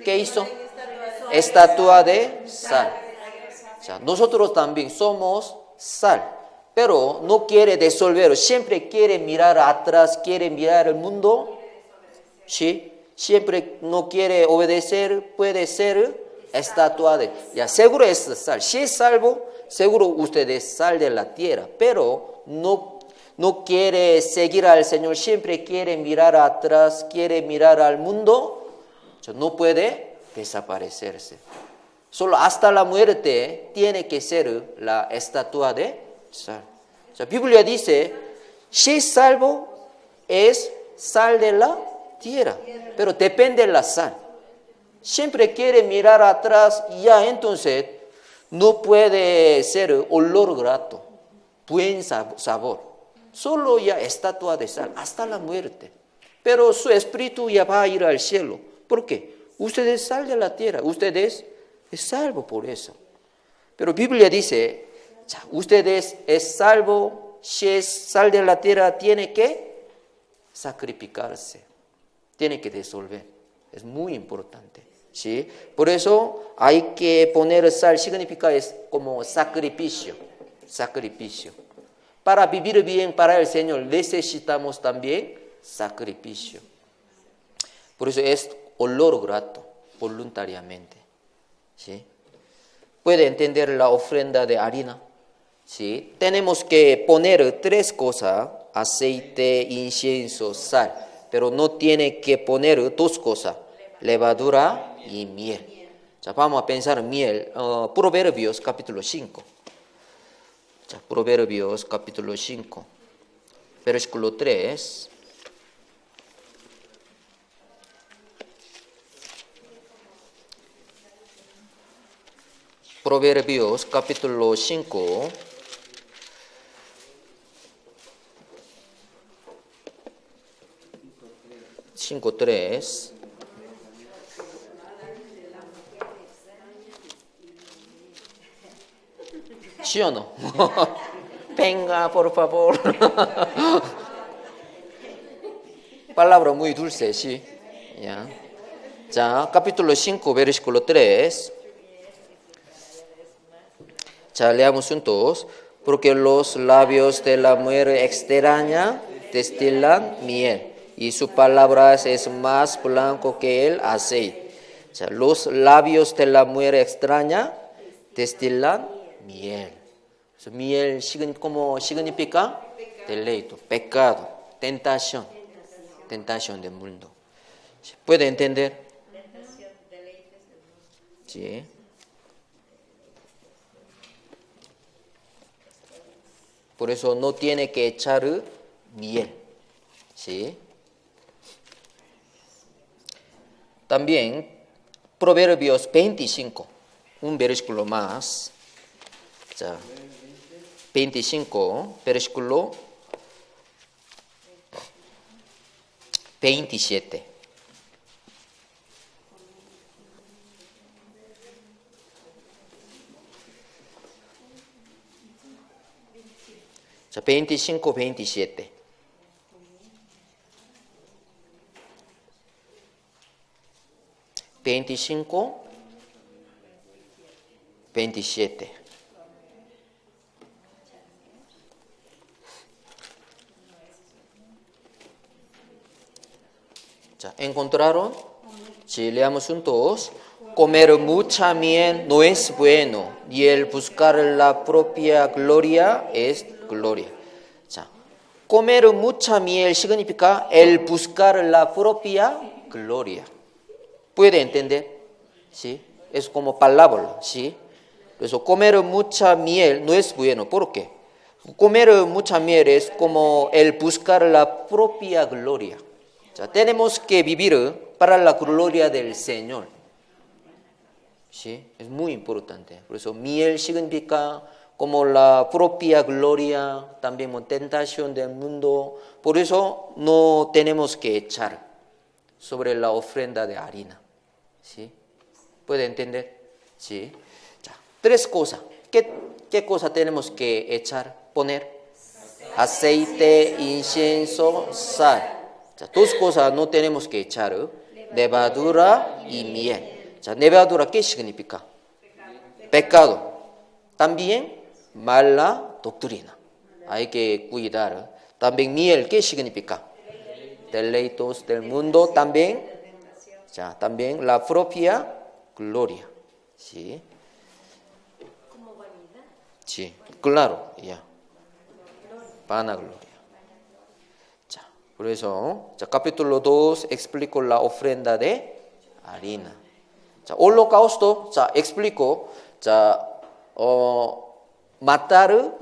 ¿qué hizo? Estatua de sal. O sea, nosotros también somos sal, pero no quiere disolver, siempre quiere mirar atrás, quiere mirar el mundo, ¿sí? Siempre no quiere obedecer, puede ser estatua de, ya seguro es sal, si es salvo, seguro usted es sal de la tierra, pero no quiere seguir al Señor, siempre quiere mirar atrás, quiere mirar al mundo, o sea, no puede desaparecerse. Solo hasta la muerte tiene que ser la estatua de sal. O sea, Biblia dice, si es salvo, es sal de la tierra, pero depende de la sal. Siempre quiere mirar atrás, ya entonces no puede ser olor grato, buen sabor. Solo ya estatua de sal, hasta la muerte. Pero su espíritu ya va a ir al cielo. ¿Por qué? Usted es sal de la tierra, usted es salvo por eso. Pero Biblia dice, usted es salvo, si es sal de la tierra, tiene que sacrificarse, tiene que disolver. Es muy importante. ¿Sí? Por eso hay que poner sal, significa es como sacrificio. Para vivir bien para el Señor necesitamos también sacrificio. Por eso es olor grato, voluntariamente. ¿Sí? Puede entender la ofrenda de harina. ¿Sí? Tenemos que poner 3 cosas, aceite, incienso, sal, pero no tiene que poner 2 cosas, levadura y miel. Vamos a pensar miel, Proverbios capítulo 5. Proverbios capítulo 5, versículo 3. Proverbios capítulo 5, cinco 3. ¿Sí o no? Venga, por favor. Palabra muy dulce, sí. Ya. 자, capítulo 5, versículo 3. 자, leamos juntos. Porque los labios de la mujer extraña destilan miel, y su palabra es más blanco que el aceite. 자, los labios de la mujer extraña destilan miel. Miel, ¿cómo significa? Deleito, pecado, tentación del mundo. ¿Puede entender? Sí. Por eso no tiene que echar miel. ¿Sí? También, Proverbios 25, un versículo más. 자, 25, versículo 27. 자, 25, 27. (25, 27) 자, ¿encontraron? Sí, leamos juntos. Comer mucha miel no es bueno, y el buscar la propia gloria es gloria. 자, comer mucha miel significa el buscar la propia gloria. ¿Puede entender? ¿Sí? Es como palabra, ¿sí? 그래서 comer mucha miel no es bueno. ¿Por qué? Comer mucha miel es como el buscar la propia gloria. 자, tenemos que vivir para la gloria del Señor. ¿Sí? Es muy importante. 그래서 miel significa como la propia gloria, también tentación del mundo. Por eso no tenemos que echar sobre la ofrenda de harina. ¿Sí? ¿Puede entender? ¿Sí? 자, tres cosas. ¿Qué cosa tenemos que echar? Poner aceite, incienso, sal. 자, dos cosas no tenemos que echar. Levadura y miel. 자, levadura, ¿qué significa? Pecado. También mala doctrina. Hay que cuidar. También miel, ¿qué significa? Deleitos del mundo. También, también la propia gloria. ¿Sí? Como vanidad. Sí, claro, ya. Vanagloria. 자, 그래서 capítulo 2 explico la ofrenda de harina. 자, holocausto, explico, matar,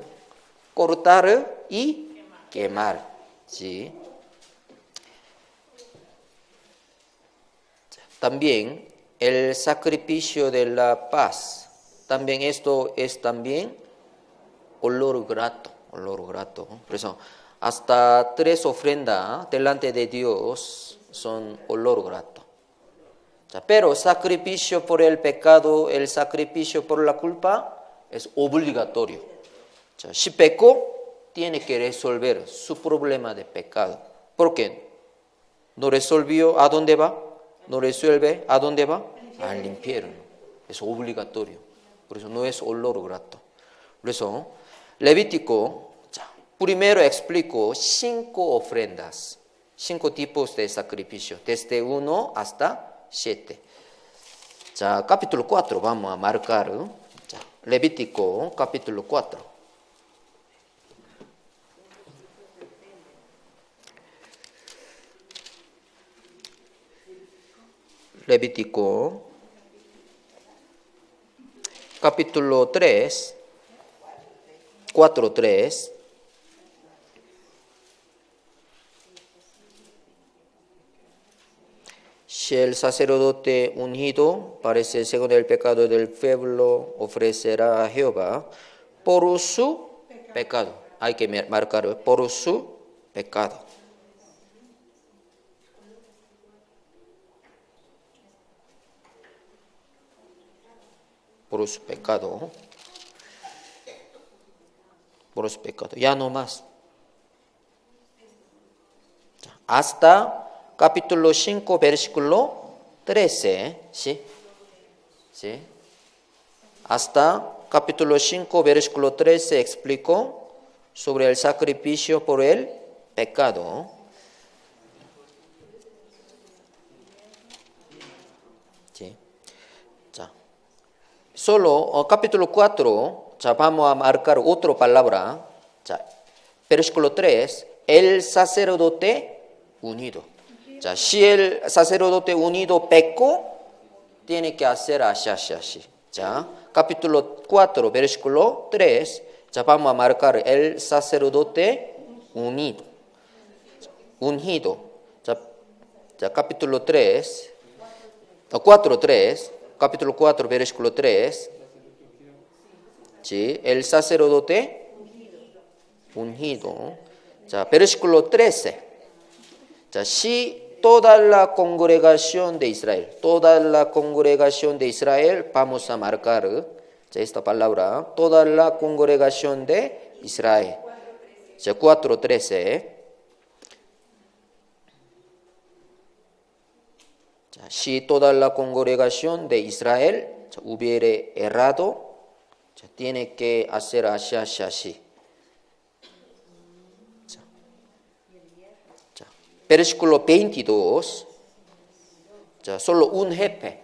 cortar y quemar. ¿Sí? También el sacrificio de la paz. También esto es también olor grato. 그래서 hasta tres ofrendas delante de Dios son olor grato. Pero sacrificio por el pecado, el sacrificio por la culpa es obligatorio. Si pecó, tiene que resolver su problema de pecado. ¿Por qué? No resolvió, ¿a dónde va? No resuelve, ¿a dónde va? Al infierno. Es obligatorio. Por eso no es olor grato. 그래서 Levítico, primero explico 5 ofrendas, 5 tipos de sacrificio, desde 1 hasta 7. 자, capítulo 4 vamos a marcar. 자, Levítico, capítulo 4. Levítico, capítulo 3, 4:3. Si el sacerdote ungido parece según el pecado del pueblo, ofrecerá a Jehová por su pecado. Hay que marcar por su pecado. Por su pecado. Por su pecado. Ya no más. Hasta capítulo 5, versículo 13. ¿Sí? ¿Sí? Hasta capítulo 5, versículo 13 explicó sobre el sacrificio por el pecado. ¿Sí? 자, solo capítulo 4, vamos a marcar otra palabra. Versículo 3, el sacerdote unido. Si el sacerdote unido pecó, tiene que hacer así. Capítulo 4, versículo 3, vamos a marcar el sacerdote unido. Capítulo 3, 4:3, capítulo 4, versículo 3, ¿sí? El sacerdote ungido. Versículo 13. Si toda la congregación de Israel, vamos a marcar esta palabra, toda la congregación de Israel. 4:13. Si toda la congregación de Israel hubiere errado, tiene que hacer así. Versículo 22, solo un jefe.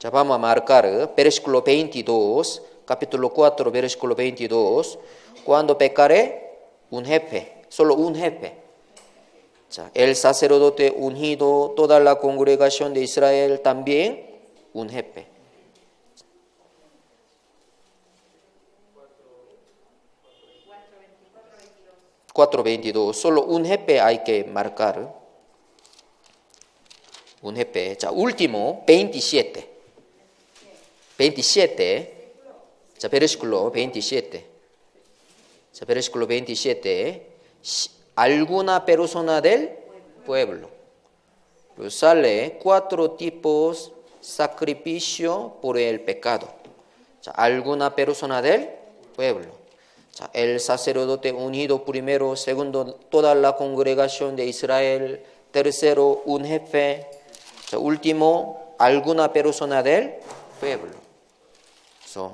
Vamos a marcar versículo 22, capítulo 4, versículo 22. Cuando pecaré, un jefe, solo un jefe. El sacerdote ungido, toda la congregación de Israel también, un jefe. 4:22. Solo un jefe hay que marcar. Un jefe. Último, 27. 27. versículo 27. 자, versículo 27. Alguna persona del pueblo. Pues sale 4 tipos sacrificio por el pecado. 자, alguna persona del pueblo. 자, el sacerdote unido primero, segundo, toda la congregación de Israel, tercero, un jefe, 자, último, alguna persona del pueblo. So,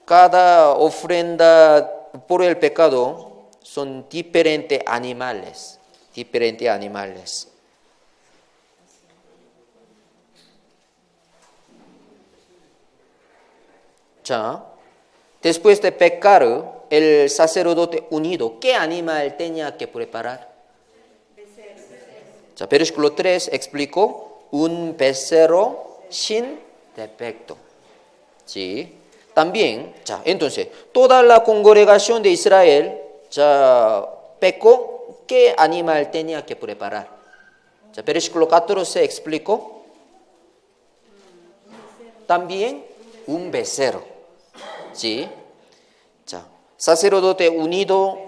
cada ofrenda por el pecado son diferentes animales. 자, después de pecar, el sacerdote unido, ¿qué animal tenía que preparar? 자, versículo 3 explicó un becerro sin defecto. ¿Sí? También, 자, entonces, toda la congregación de Israel, 자, pecó, ¿qué animal tenía que preparar? 자, versículo 14 explicó también un becerro. ¿Sí? 자, sacerdote unido,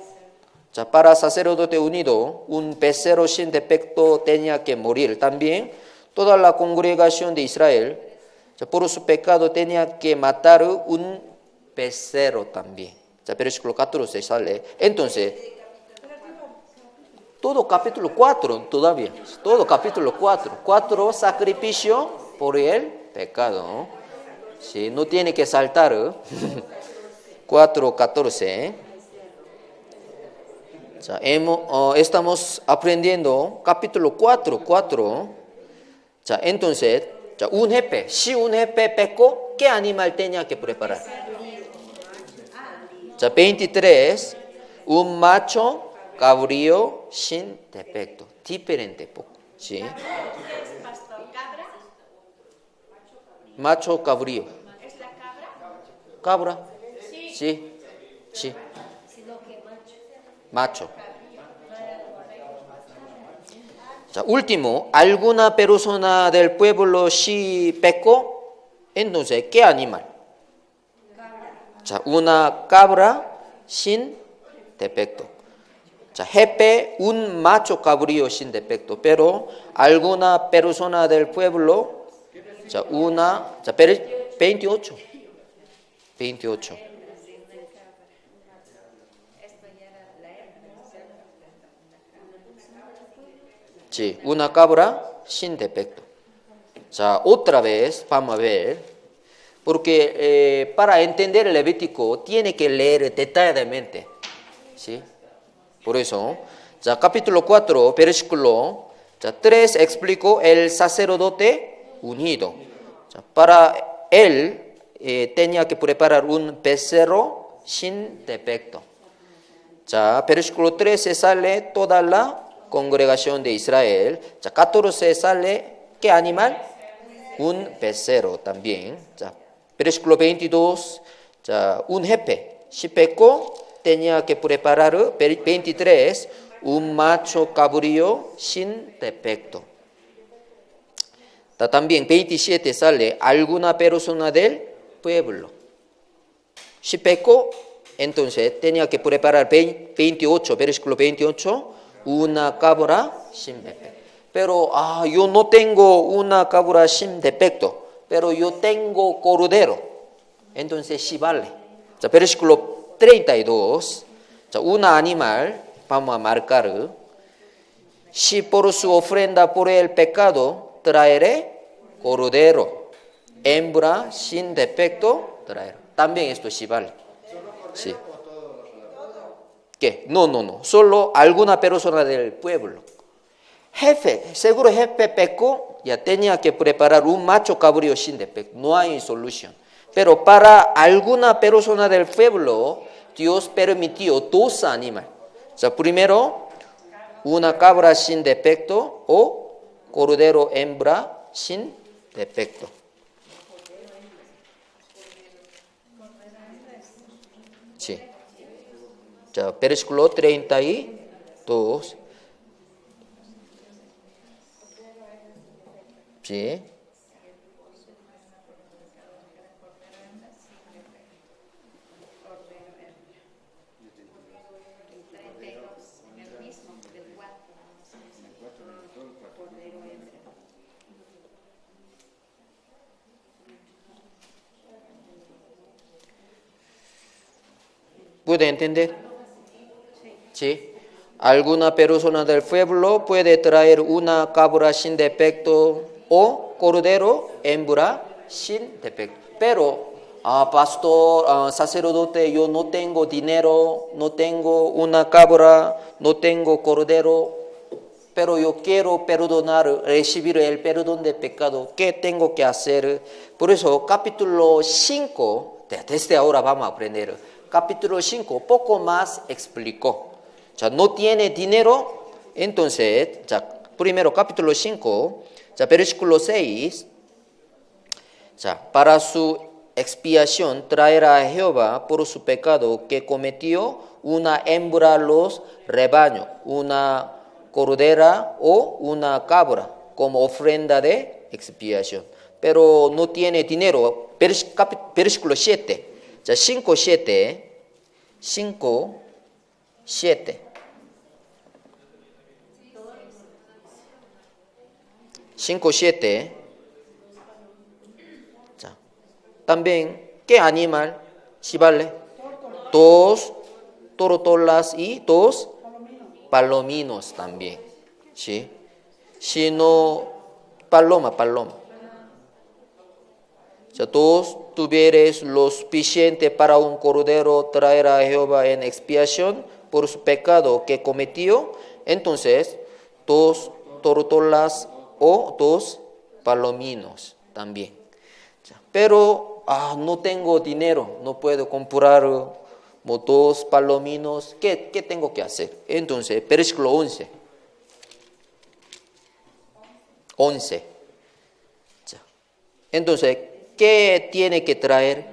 자, para sacerdote unido, un becerro sin defecto tenía que morir. También, toda la congregación de Israel, 자, por su pecado tenía que matar un becerro también. 자, versículo 14 sale. Entonces, todo capítulo 4 todavía. Todo capítulo 4. 4 sacrificios por el pecado. ¿No? Sí, no tiene que saltar. 4:14. 자, estamos aprendiendo capítulo 4. 자, entonces, 자, un jefe, si un jefe pecó, ¿qué animal tenía que preparar? 자, 23, un macho cabrío sin defecto, diferente poco, ¿sí? ¿Qué es pastor? ¿Cabra? Macho cabrío. ¿Es la cabra? Cabra. Sí. Sí. Macho. 자, último, alguna persona del pueblo si pecó, entonces, ¿qué animal? 자, una cabra sin defecto. 자, jefe, un macho cabrío sin defecto, pero alguna persona del pueblo, 자, 28. Sí, una cabra sin defecto. 자, otra vez, vamos a ver, porque para entender el Levítico tiene que leer detalladamente, ¿sí? Por eso, 자, capítulo 4, versículo 3 explicó el sacerdote unido. 자, para él tenía que preparar un becerro sin defecto. 자, versículo 13 sale toda la congregación de Israel. 자, 14 sale, ¿qué animal? Un becerro también. 자, versículo 22, 자, un jefe. Si pecó, tenía que preparar, 23, un macho cabrío sin defecto. También 27 sale, alguna persona del pueblo. Si pecó, entonces tenía que preparar 28, versículo 28, una cabra sin defecto. Pero yo no tengo una cabra sin defecto, pero yo tengo cordero. Entonces sí vale. 자, versículo 32, 자, una animal, vamos a marcar, si por su ofrenda por el pecado traeré cordero, hembra sin defecto traeré. También esto sí vale. Sí. ¿Qué? No. Solo alguna persona del pueblo. Seguro jefe pecó, ya tenía que preparar un macho cabrío sin defecto. No hay solución. Pero para alguna persona del pueblo, Dios permitió 2 animales. O sea, primero, una cabra sin defecto o cordero hembra sin defecto. Sí. 자, versículo 32. Sí. ¿Puede entender? Sí. Alguna persona del pueblo puede traer una cabra sin defecto o cordero hembra sin defecto. Pero, pastor, sacerdote, yo no tengo dinero, no tengo una cabra, no tengo cordero, pero yo quiero perdonar, recibir el perdón de pecado. ¿Qué tengo que hacer? Por eso, capítulo 5, desde ahora vamos a aprender. Capítulo 5, poco más explicó. 자, no tiene dinero, entonces, 자, primero capítulo 5, 자, versículo 6, 자, para su expiación traerá a Jehová por su pecado que cometió una hembra los rebaños, una cordera o una cabra como ofrenda de expiación. Pero no tiene dinero, versículo 7, 자, 5, 7, 5, 7. 5, 7. 자, también, ¿qué animal? Si vale. 2 tortolas y 2 palominos también. ¿Sí? Si no, paloma. Si tú tuvieres lo suficiente para un cordero traer a Jehová en expiación por su pecado que cometió, entonces 2 tortolas o 2 palominos también. Pero no tengo dinero, no puedo comprar 2 palominos. ¿Qué tengo que hacer? Entonces, versículo 11. 11. Entonces, ¿qué tiene que traer?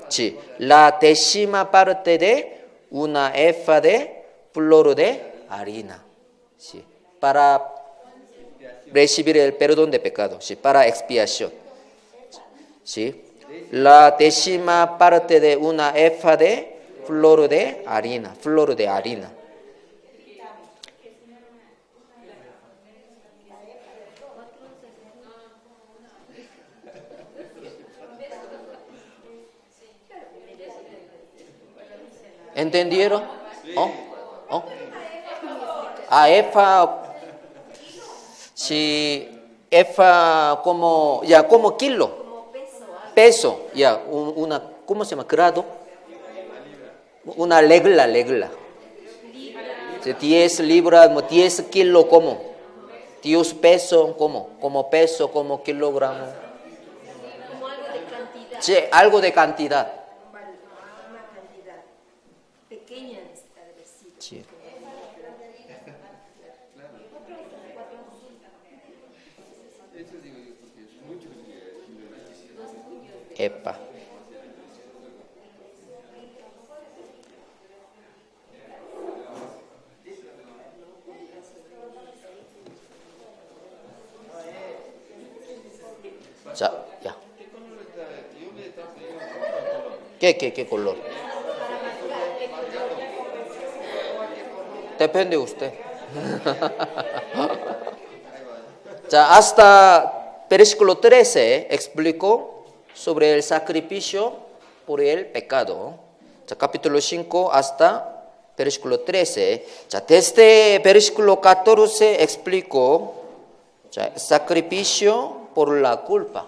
Sí, la décima parte de una efa de flor de harina. Sí, para recibir el perdón de pecado, sí, para expiación. Sí, la décima parte de una efa de flor de harina. ¿Entendieron? Efa, si efa como kilo, peso, una, ¿cómo se llama? Grado, una regla. Si 10 libras, 10 kilos, ¿cómo? 10 pesos, ¿cómo? Como peso, como kilogramo. Como algo de cantidad. Sí, algo de cantidad. Una cantidad pequeña, tal vez sí. Sí. Epa. 자, 야. ¿Qué color? Depende de usted. 자, hasta versículo 13 explicó sobre el sacrificio por el pecado. 자, capítulo 5 hasta versículo 13. 자, desde versículo 14 explicó sacrificio por la culpa.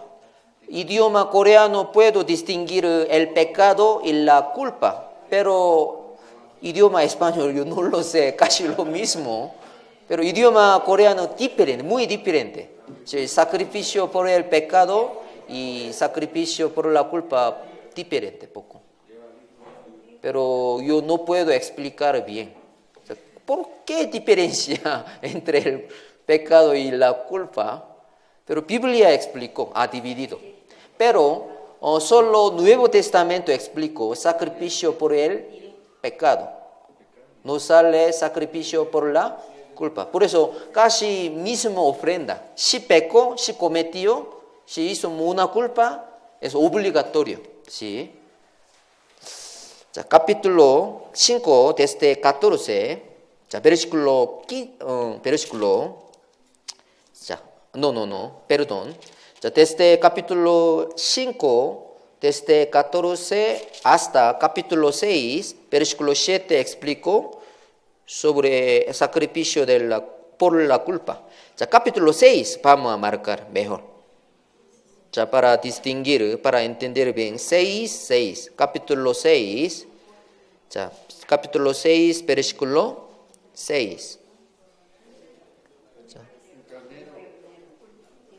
Idioma coreano puedo distinguir el pecado y la culpa, pero idioma español yo no lo sé, casi lo mismo. Pero idioma coreano diferente, muy diferente. Sí, sacrificio por el pecado y sacrificio por la culpa diferente poco. Pero yo no puedo explicar bien. ¿Por qué diferencia entre el pecado y la culpa? Pero Biblia explicó, ha dividido. Pero solo Nuevo Testamento explicó sacrificio por el pecado. No sale sacrificio por la culpa. Por eso casi misma ofrenda. Si pecó, si cometió, si hizo una culpa, es obligatorio. ¿Sí? 자, capítulo 5 desde 14. 자, versículo perdón. Desde capítulo 5, desde 14 hasta capítulo 6, versículo 7 explicó sobre el sacrificio por la culpa. Capítulo 6 vamos a marcar mejor. Para distinguir, para entender bien, 6, capítulo 6, capítulo 6, versículo 6.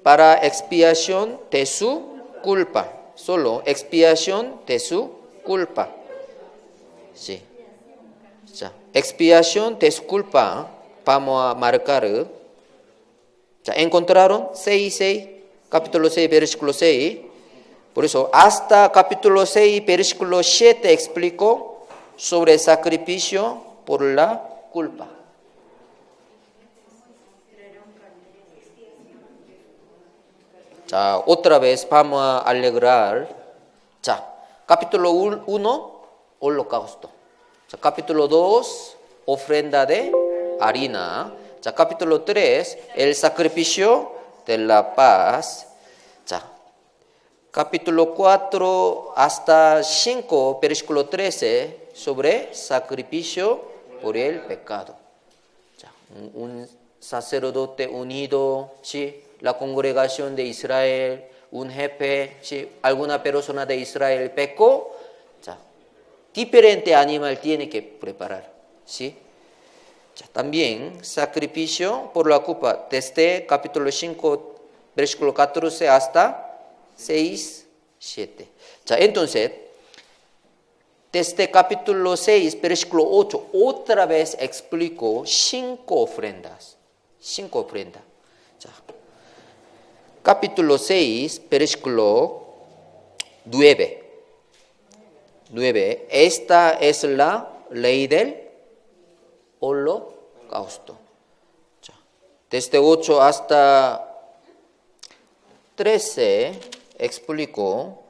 Para expiación de su culpa, solo expiación de su culpa. Sí. Expiación de su culpa, vamos a marcar. ¿Encontraron? 6, capítulo 6, versículo 6. Por eso, hasta capítulo 6, versículo 7 explicó sobre el sacrificio por la culpa. Otra vez vamos a alegrar. Capítulo 1, holocausto. Capítulo 2, ofrenda de harina. Capítulo 3, el sacrificio de la paz. Capítulo 4 hasta 5, versículo 13, sobre sacrificio por el pecado. Un sacerdote unido, ¿sí? La congregación de Israel, un jefe, ¿sí? Alguna persona de Israel pecó, diferente animal tiene que preparar, ¿sí? También sacrificio por la culpa, desde capítulo 5, versículo 14 hasta 6, 7. Entonces, desde capítulo 6, versículo 8, otra vez explico 5 ofrendas. 5 ofrendas. Capítulo 6, versículo 9. Esta es la ley del holocausto. Desde 8 hasta 13 explico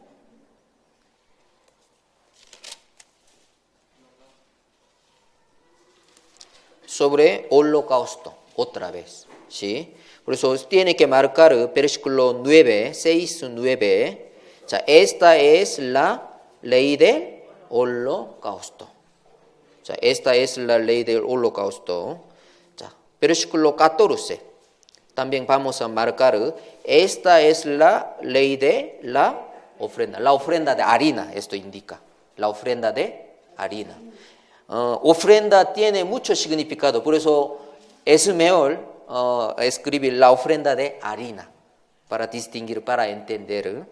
sobre holocausto otra vez, ¿sí? Por eso tiene que marcar versículo 9, 6, 9. Esta es la ley del holocausto. Esta es la ley del holocausto. Versículo 14. También vamos a marcar. Esta es la ley de la ofrenda. La ofrenda de harina, esto indica. La ofrenda de harina. Ofrenda tiene mucho significado. Por eso es mejor escribir la ofrenda de harina. Para distinguir, para entender.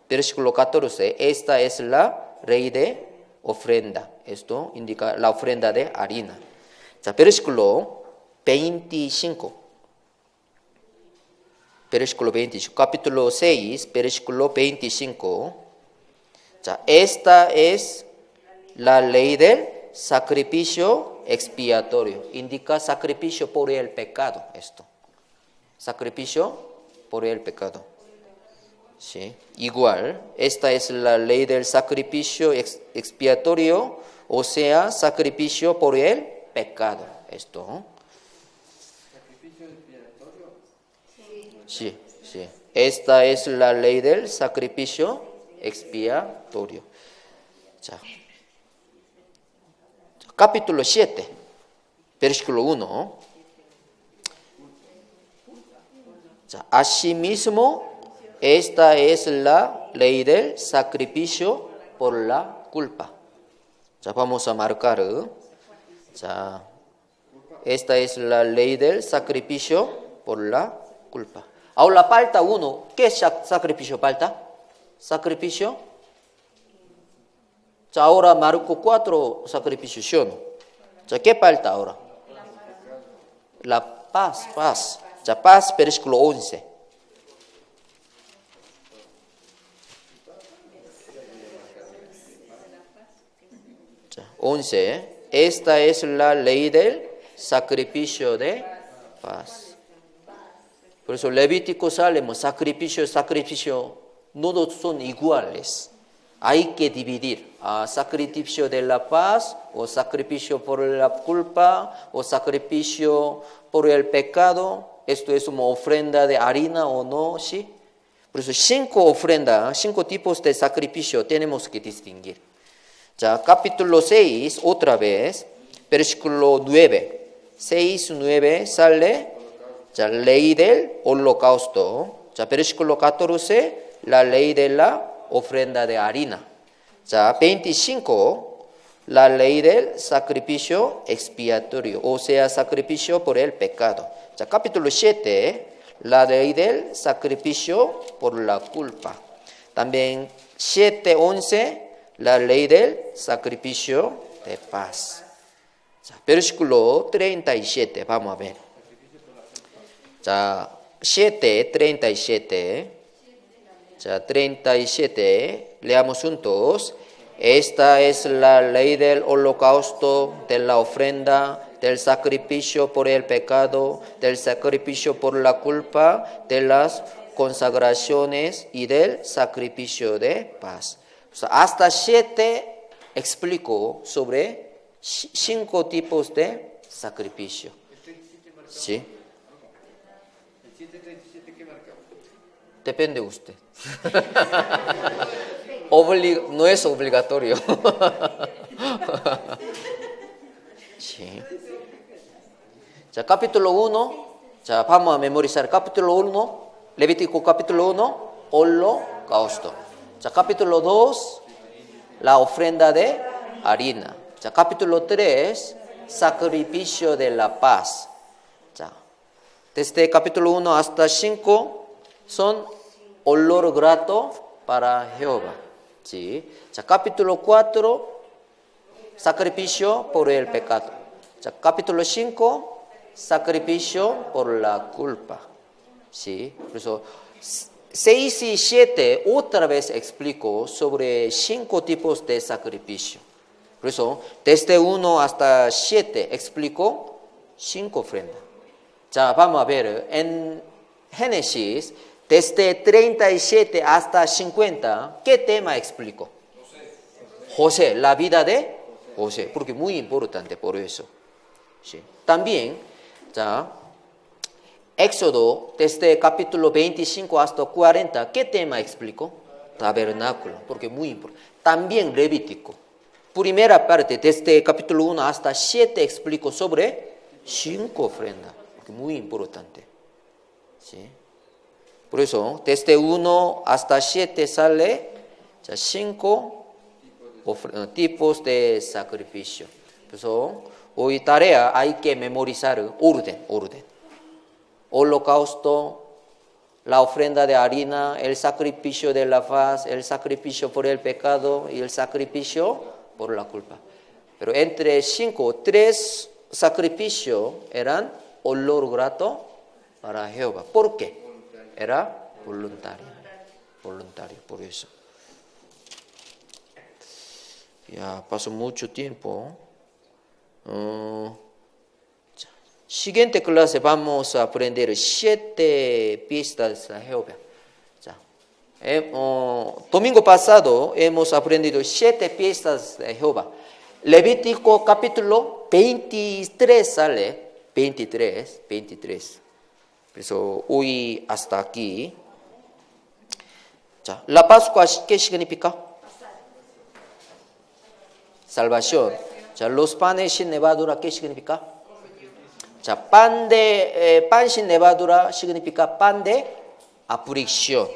Versículo 14. Esta es la ley de ofrenda. Esto indica la ofrenda de harina. Versículo 25. Versículo 25. Capítulo 6, versículo 25. Esta es la ley del sacrificio expiatorio. Indica sacrificio por el pecado. Esto. Sacrificio por el pecado. Sí. Igual, esta es la ley del sacrificio expiatorio, o sea, sacrificio por el pecado. Esto. ¿Sacrificio expiatorio? Sí. Esta es la ley del sacrificio expiatorio. Capítulo 7, versículo 1. Asimismo, esta es la ley del sacrificio por la culpa. Vamos a marcar. Esta es la ley del sacrificio por la culpa. Ahora falta uno. ¿Qué sacrificio falta? Sacrificio. Ahora marco 4 sacrificios, ¿sí o no? ¿Qué falta ahora? La paz. Paz, versículo 11. Esta es la ley del sacrificio de paz. Por eso Levítico Salmo, sacrificio, no son iguales. Hay que dividir. Sacrificio de la paz, o sacrificio por la culpa, o sacrificio por el pecado. Esto es una ofrenda de harina o no, ¿sí? Por eso 5 ofrendas, 5 tipos de sacrificio tenemos que distinguir. Ya, capítulo 6, otra vez, versículo 9. 6, 9 sale, ya, ley del holocausto. Ya, versículo 14, la ley de la ofrenda de harina. Ya, 25, la ley del sacrificio expiatorio, o sea, sacrificio por el pecado. Ya, capítulo 7, la ley del sacrificio por la culpa. También 7, 11, la ley del sacrificio de paz. Ya, versículo 37, vamos a ver. Ya, 7, 37. Ya, 37, leamos juntos. Esta es la ley del holocausto, de la ofrenda, del sacrificio por el pecado, del sacrificio por la culpa, de las consagraciones y del sacrificio de paz. O sea, hasta 7 explico sobre 5 tipos de sacrificio. ¿Sí? El 737, ¿qué marca? Depende de usted. No es obligatorio. Sí. Ya, capítulo 1, ya, vamos a memorizar. Capítulo 1, Levítico capítulo 1, holocausto. Ya, capítulo 2, la ofrenda de harina. Ya, capítulo 3, sacrificio de la paz. Ya, desde capítulo 1 hasta 5 son olor grato para Jehová. ¿Sí? Ya, capítulo 4, sacrificio por el pecado. Ya, capítulo 5, sacrificio por la culpa. ¿Sí? Por eso 6 y 7 otra vez explico sobre 5 tipos de sacrificio. Por eso desde 1 hasta 7 explico 5 ofrendas. Ya, vamos a ver en Génesis desde 37 hasta 50, ¿qué tema explico? José, la vida de José, porque es muy importante por eso. Sí. También, ya, Éxodo, desde capítulo 25 hasta 40, ¿qué tema explico? Tabernáculo, porque es muy importante. También Levítico. Primera parte, desde capítulo 1 hasta 7, explico sobre 5 ofrendas, porque es muy importante. ¿Sí? Por eso, desde 1 hasta 7 sale 5 tipos de sacrificio. Por eso, hoy tarea hay que memorizar orden. Holocausto, la ofrenda de harina, el sacrificio de la paz, el sacrificio por el pecado y el sacrificio por la culpa. Pero entre 3 sacrificios eran olor grato para Jehová. ¿Por qué? Era voluntario, por eso. Ya pasó mucho tiempo. Siguiente clase vamos a aprender 7 pistas a Jehová. Ya. Domingo pasado hemos aprendido 7 pistas de Jehová. Levítico capítulo 23 sale, 23. Por eso hoy hasta aquí. Ya. La Pascua, ¿qué significa? Salvación. Ya, los panes sin levadura, ¿qué significa? Ya, pan sin levadura significa pan de aflicción.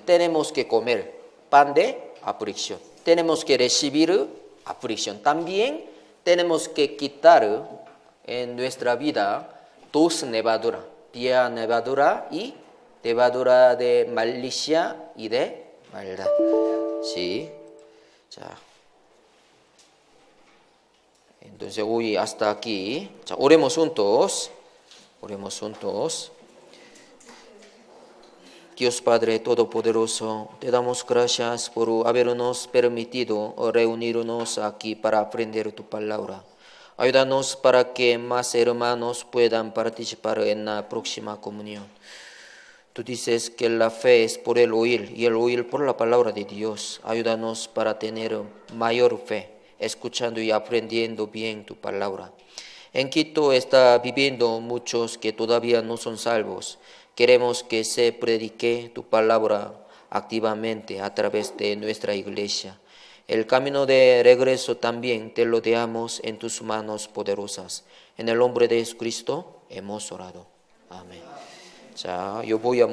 Tenemos que comer pan de aflicción. Tenemos que recibir aflicción. También tenemos que quitar en nuestra vida 2 levaduras. Vía levadura y levadura de malicia y de maldad. Sí. Ya. Entonces hoy hasta aquí. Ya, oremos juntos. Dios Padre Todopoderoso, te damos gracias por habernos permitido reunirnos aquí para aprender tu palabra. Ayúdanos para que más hermanos puedan participar en la próxima comunión. Tú dices que la fe es por el oír y el oír por la palabra de Dios. Ayúdanos para tener mayor fe, escuchando y aprendiendo bien tu palabra. En Quito está viviendo muchos que todavía no son salvos, Queremos que se predique tu palabra activamente a través de nuestra iglesia. El camino de regreso también te lo dejamos en tus manos poderosas. En el nombre de Jesucristo hemos orado. Amén. 자, 요 보야